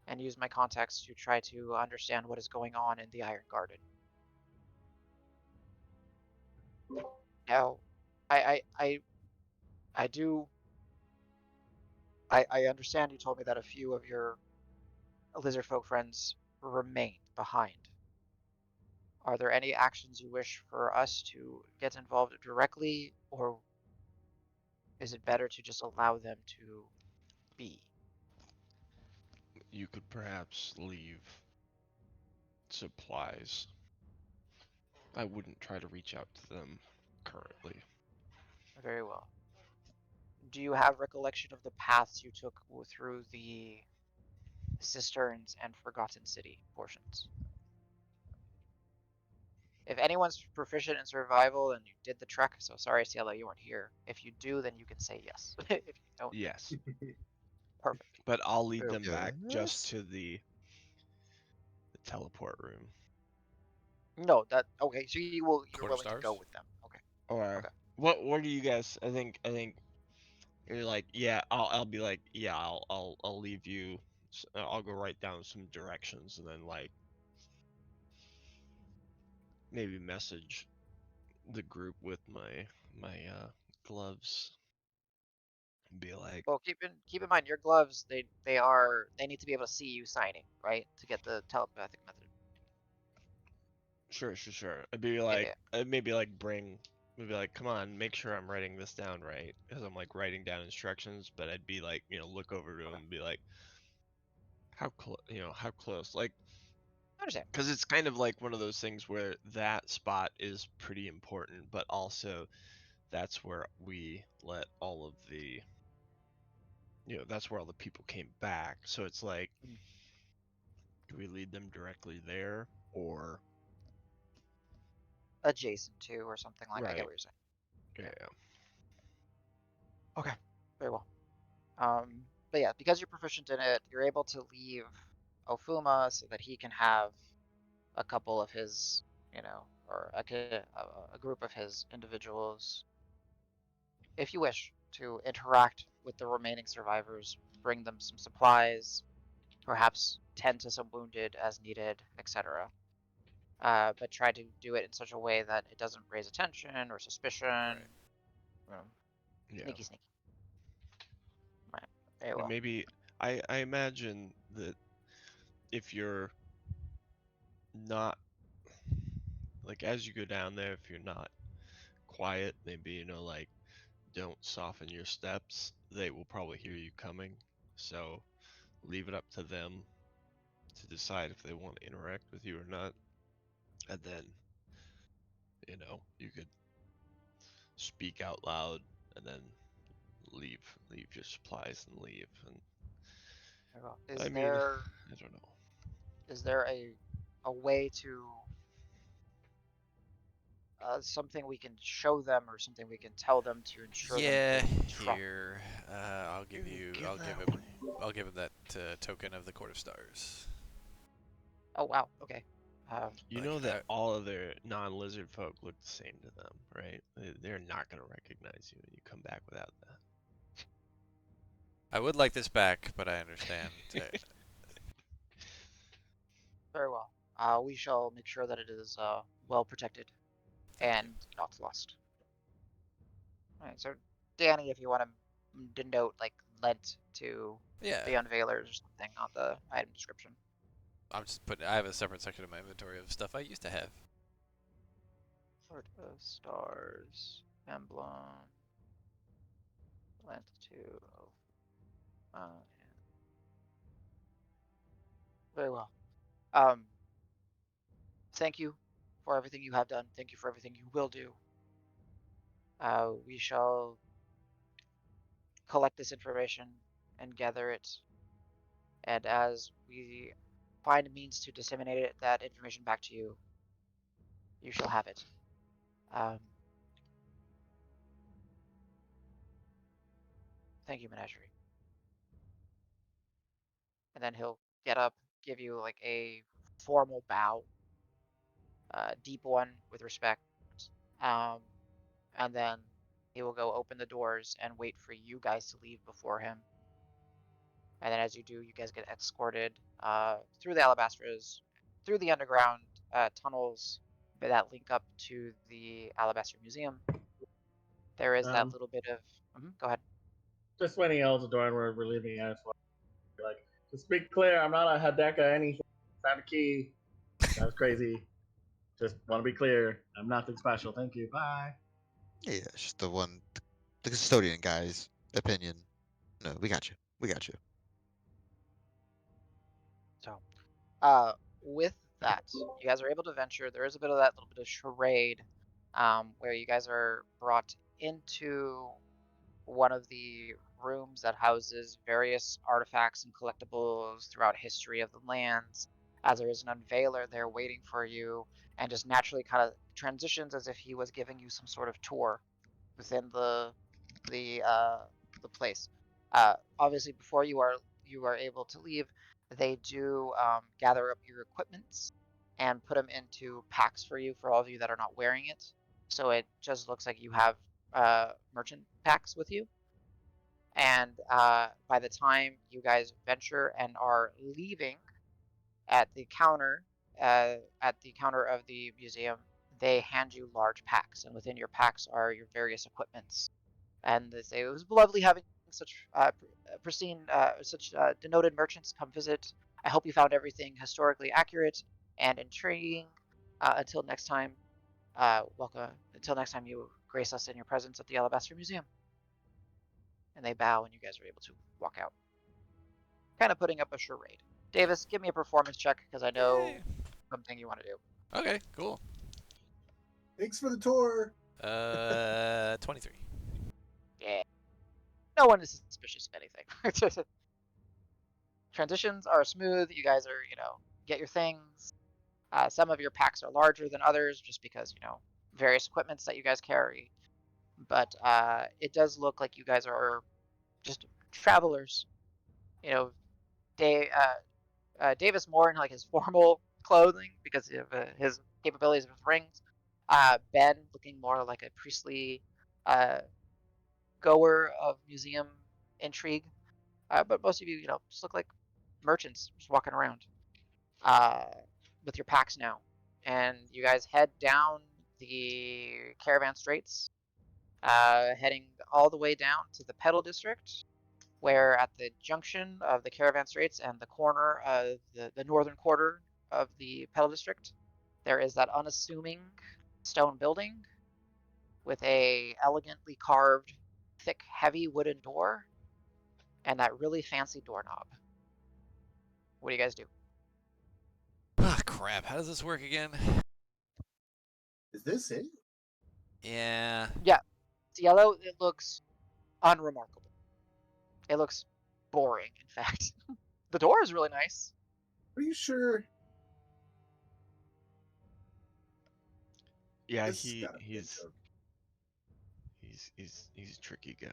and use my contacts to try to understand what is going on in the Iron Garden. Now, I do. I understand you told me that a few of your lizard folk friends remained behind. Are there any actions you wish for us to get involved directly, or is it better to just allow them to be? You could perhaps leave supplies. I wouldn't try to reach out to them currently. Very well. Do you have recollection of the paths you took through the cisterns and Forgotten City portions? If anyone's proficient in survival and you did the trek, so sorry, Cielo, you weren't here. If you do, then you can say yes. If you don't, Yes, perfect. but I'll lead Very them back just Yes. to the teleport room. No, okay. So you're Quarter willing to stars? go with them. Okay. Or Okay. what do you guys? I think you're like, yeah. I'll be like, yeah. I'll leave you. I'll go write down some directions and then like maybe message the group with my gloves and be like, Well, keep in mind your gloves. They need to be able to see you signing, right, to get the telepathic method. sure. I'd be Yeah, like, yeah. I'd maybe like maybe like, come on, make sure I'm writing this down right, because I'm like writing down instructions. But I'd be like, look over to him and be like, how close, how close, like, I understand. because it's kind of like one of those things where that spot is pretty important, but also that's where we let all of the, that's where all the people came back. So it's like, Mhm. do we lead them directly there or Adjacent to or something like. I get right? what you're saying. Yeah. Okay. Very well. But yeah, because you're proficient in it, you're able to leave Ofuma so that he can have a couple of his, or a group of his individuals, if you wish, to interact with the remaining survivors, bring them some supplies, perhaps tend to some wounded as needed, etc. But try to do it in such a way that it doesn't raise attention or suspicion. Right. Yeah. Sneaky, sneaky. Right. Very And well. maybe I imagine that if you're not like as you go down there, if you're not quiet, maybe like don't soften your steps, they will probably hear you coming. So leave it up to them to decide if they want to interact with you or not. And then, you could speak out loud and then leave your supplies and leave. And Very well. I mean, I don't know. Is there a way to something we can show them or something we can tell them to ensure them Yeah, they trust? here. I'll give you. Give I'll give that him. away. I'll give him that token of the Court of Stars. Oh wow. Okay. You Like, know that all other non-lizard folk look the same to them, right? They're not gonna recognize you when you come back without that. I would like this back, but I understand. Very well. We shall make sure that it is well protected and not lost. All right. So, Danny, if you want to denote like lent to Yeah, the unveilers or something on the item description. I'm just putting. I have a separate section of my inventory of stuff I used to have. Court of Stars emblem lent to. Very well. Um, thank you for everything you have done. Thank you for everything you will do. We shall collect this information and gather it. And as we find means to disseminate that information back to you, you shall have it. Thank you, Menagerie. And then he'll get up, give you like a formal bow, deep one with respect. And then he will go open the doors and wait for you guys to leave before him. And then as you do, you guys get escorted through the Alabastras, through the underground tunnels that link up to the Alabaster Museum. There is that little bit of. Go ahead. Just when he yells the door and we're leaving, I just want to be like, just be clear, I'm not a Hideka anything. Found a key. That was crazy. Just want to be clear. I'm nothing special. Thank you. Bye. Yeah, it's just the custodian guy's opinion. No, we got you. We got you. So, with that, you guys are able to venture. There is a bit of that little bit of charade, where you guys are brought into one of the rooms that houses various artifacts and collectibles throughout history of the lands. As there is an unveiler there waiting for you, and just naturally kind of transitions as if he was giving you some sort of tour within the place. Obviously, before you are able to leave, they do gather up your equipments and put them into packs for you for all of you that are not wearing it. So it just looks like you have merchant packs with you. And by the time you guys venture and are leaving at the counter, of the museum, they hand you large packs, and within your packs are your various equipments. And they say it was lovely having such pristine, such denoted merchants come visit. I hope you found everything historically accurate and intriguing. Until next time, welcome. Until next time, you grace us in your presence at the Alabaster Museum. And they bow, and you guys are able to walk out. Kind of putting up a charade. Davis, give me a performance check because I know Yay. something you want to do. Okay, cool. Thanks for the tour. 23. Yeah. No one is suspicious of anything. Transitions are smooth. You guys are, get your things. Some of your packs are larger than others just because, various equipments that you guys carry. But it does look like you guys are just travelers. You know, Davis more in like his formal clothing because of his capabilities with rings. Ben looking more like a priestly goer of museum intrigue. But most of you, just look like merchants just walking around uh, with your packs now. And you guys head down the caravan straits, heading all the way down to the Pedal District, where at the junction of the caravan straits and the corner of the northern quarter of the Pedal District, there is that unassuming stone building with a elegantly carved, thick, heavy wooden door and that really fancy doorknob. What do you guys do? Ah, crap. How does this work again? Is this it? Yeah. Cielo, it looks unremarkable. It looks boring, in fact. The door is really nice. Are you sure? Yeah, This has gotta be a he's joke. he's a tricky guy,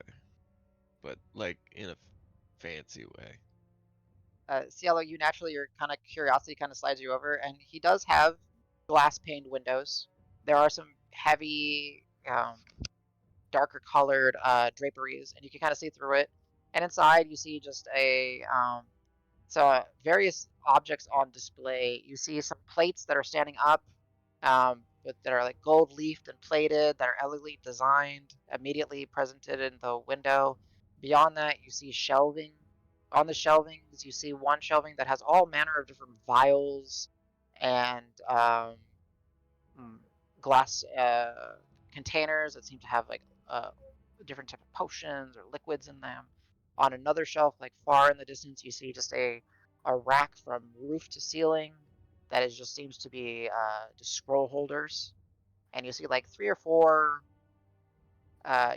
but like in a fancy way. Cielo, you naturally, your kind of curiosity kind of slides you over, and he does have glass paned windows. There are some heavy, darker colored draperies, and you can kind of see through it. And inside, you see just various objects on display. You see some plates that are standing up, that are like gold leafed and plated, that are elegantly designed, immediately presented in the window. Beyond that, you see shelving. On the shelvings, you see one shelving that has all manner of different vials and glass containers that seem to have like different type of potions or liquids in them. On another shelf, like far in the distance, you see just a rack from roof to ceiling that is just seems to be just scroll holders, and you see like 3 or 4.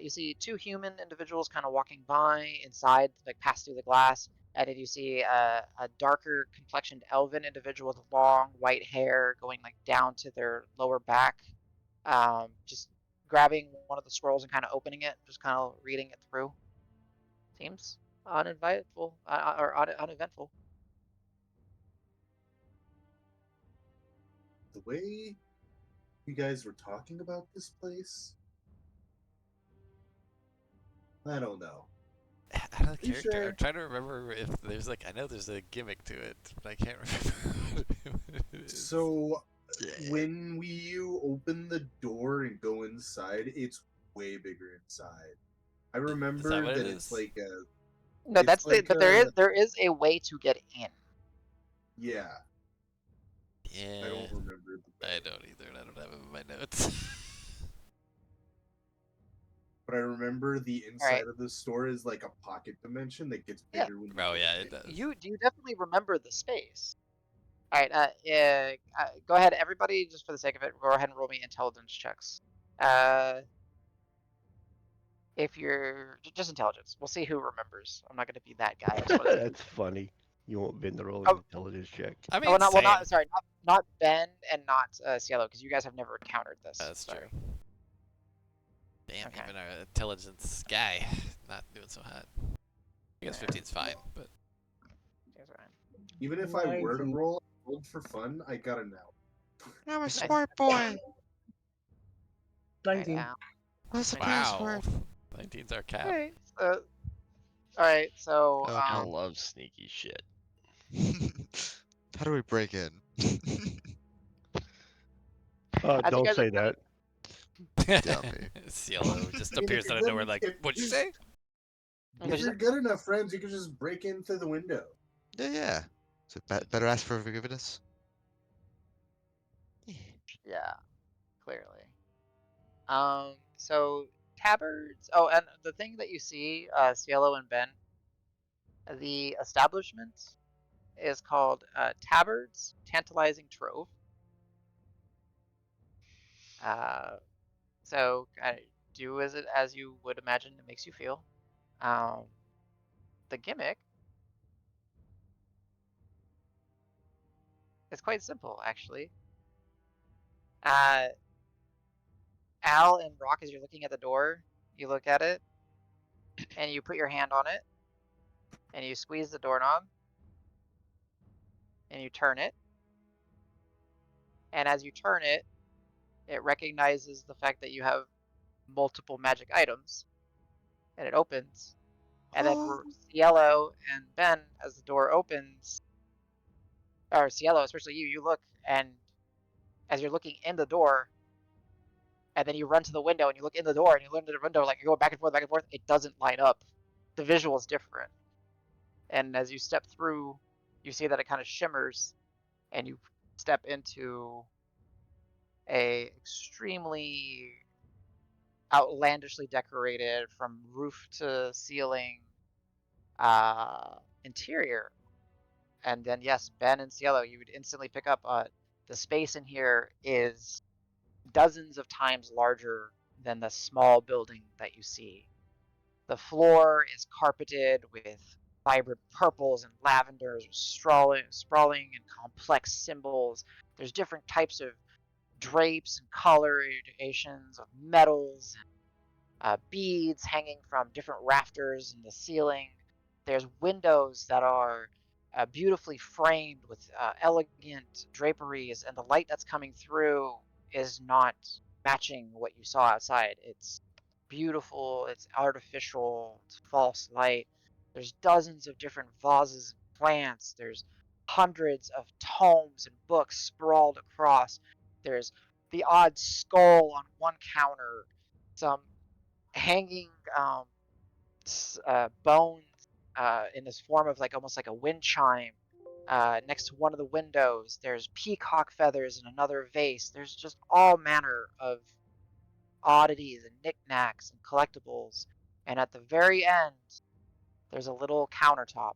You see 2 human individuals kind of walking by inside, like pass through the glass, and then you see a darker complexioned elven individual with long white hair going like down to their lower back, just grabbing one of the scrolls and kind of opening it, just kind of reading it through. Seems uneventful, uneventful. The way you guys were talking about this place, I don't know. Out of the You character, sure? I'm trying to remember if there's like, I know there's a gimmick to it, but I can't remember what it is. So when you open the door and go inside, it's way bigger inside. I remember what it that it's is? like No, it's that's like but there is a way to get in. yeah. Yeah, I don't remember the I way. don't either, and I don't have it in my notes. But I remember the All right. inside of the store is like a pocket dimension that gets Yeah. bigger when you Oh go yeah, in. it does. You definitely remember the space. All right. Go ahead, everybody. Just for the sake of it, go ahead and roll me intelligence checks. If you're just intelligence, we'll see who remembers. I'm not going to be that guy. I just wanna see who- That's funny. You won't bend the roll an Oh, intelligence check. I oh, mean, not well, same. not sorry, not Ben and not Cielo, because you guys have never encountered this. That's Sorry. true. Damn, Okay. even our intelligence guy not doing so hot. I guess 15's fine, but Even if I were to 19. roll for fun, I gotta know. I'm a Nice. smart boy. 19. Right, What's the Wow. password? 19's our cap. Alright, alright, so Okay. I love sneaky shit. How do we break in? as you Don't guys say are that. Tell me. Cielo just I mean, if appears you're out of good- nowhere like, if- what'd you say? If you're good enough friends, you can just break in through the window. Yeah. So better ask for forgiveness. Yeah, clearly. So tabards. Oh, and the thing that you see, Cielo and Ben, the establishment is called Tabards Tantalizing Trove. So do as you would imagine it makes you feel. The gimmick is quite simple, actually. Al and Rock, as you're looking at the door, you look at it, and you put your hand on it, and you squeeze the doorknob, and you turn it. And as you turn it, it recognizes the fact that you have multiple magic items, and it opens. And then Cielo and Ben, as the door opens, or Cielo, especially you look, and as you're looking in the door, and then you run to the window and you look in the door and you look into the window, like you're going back and forth, it doesn't line up. The visual is different. And as you step through, you see that it kind of shimmers, and you step into a extremely outlandishly decorated from roof to ceiling interior. And then yes, Ben and Cielo, you would instantly pick up the space in here is dozens of times larger than the small building that you see. The floor is carpeted with vibrant purples and lavenders, sprawling and complex symbols. There's different types of drapes and colorations of metals and beads hanging from different rafters in the ceiling. There's windows that are beautifully framed with elegant draperies, and the light that's coming through is not matching what you saw outside. It's beautiful, it's artificial, it's false light. There's dozens of different vases and plants. There's hundreds of tomes and books sprawled across. There's the odd skull on one counter, some hanging bones in this form of like almost like a wind chime next to one of the windows. There's peacock feathers in another vase. There's just all manner of oddities and knickknacks and collectibles. And at the very end, there's a little countertop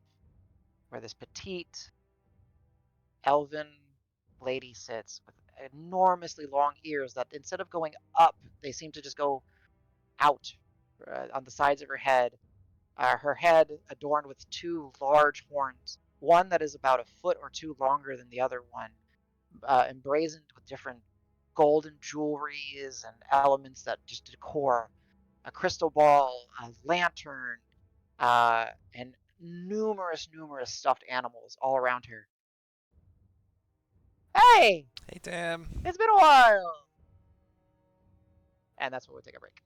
where this petite elven lady sits with enormously long ears that instead of going up, they seem to just go out on the sides of her head. Her head adorned with two large horns, one that is about a foot or two longer than the other one, emblazoned with different golden jewelries and elements that just decor a crystal ball, a lantern, and numerous stuffed animals all around her. Hey, Hey, Tam. it's been a while. And that's where we'll take a break.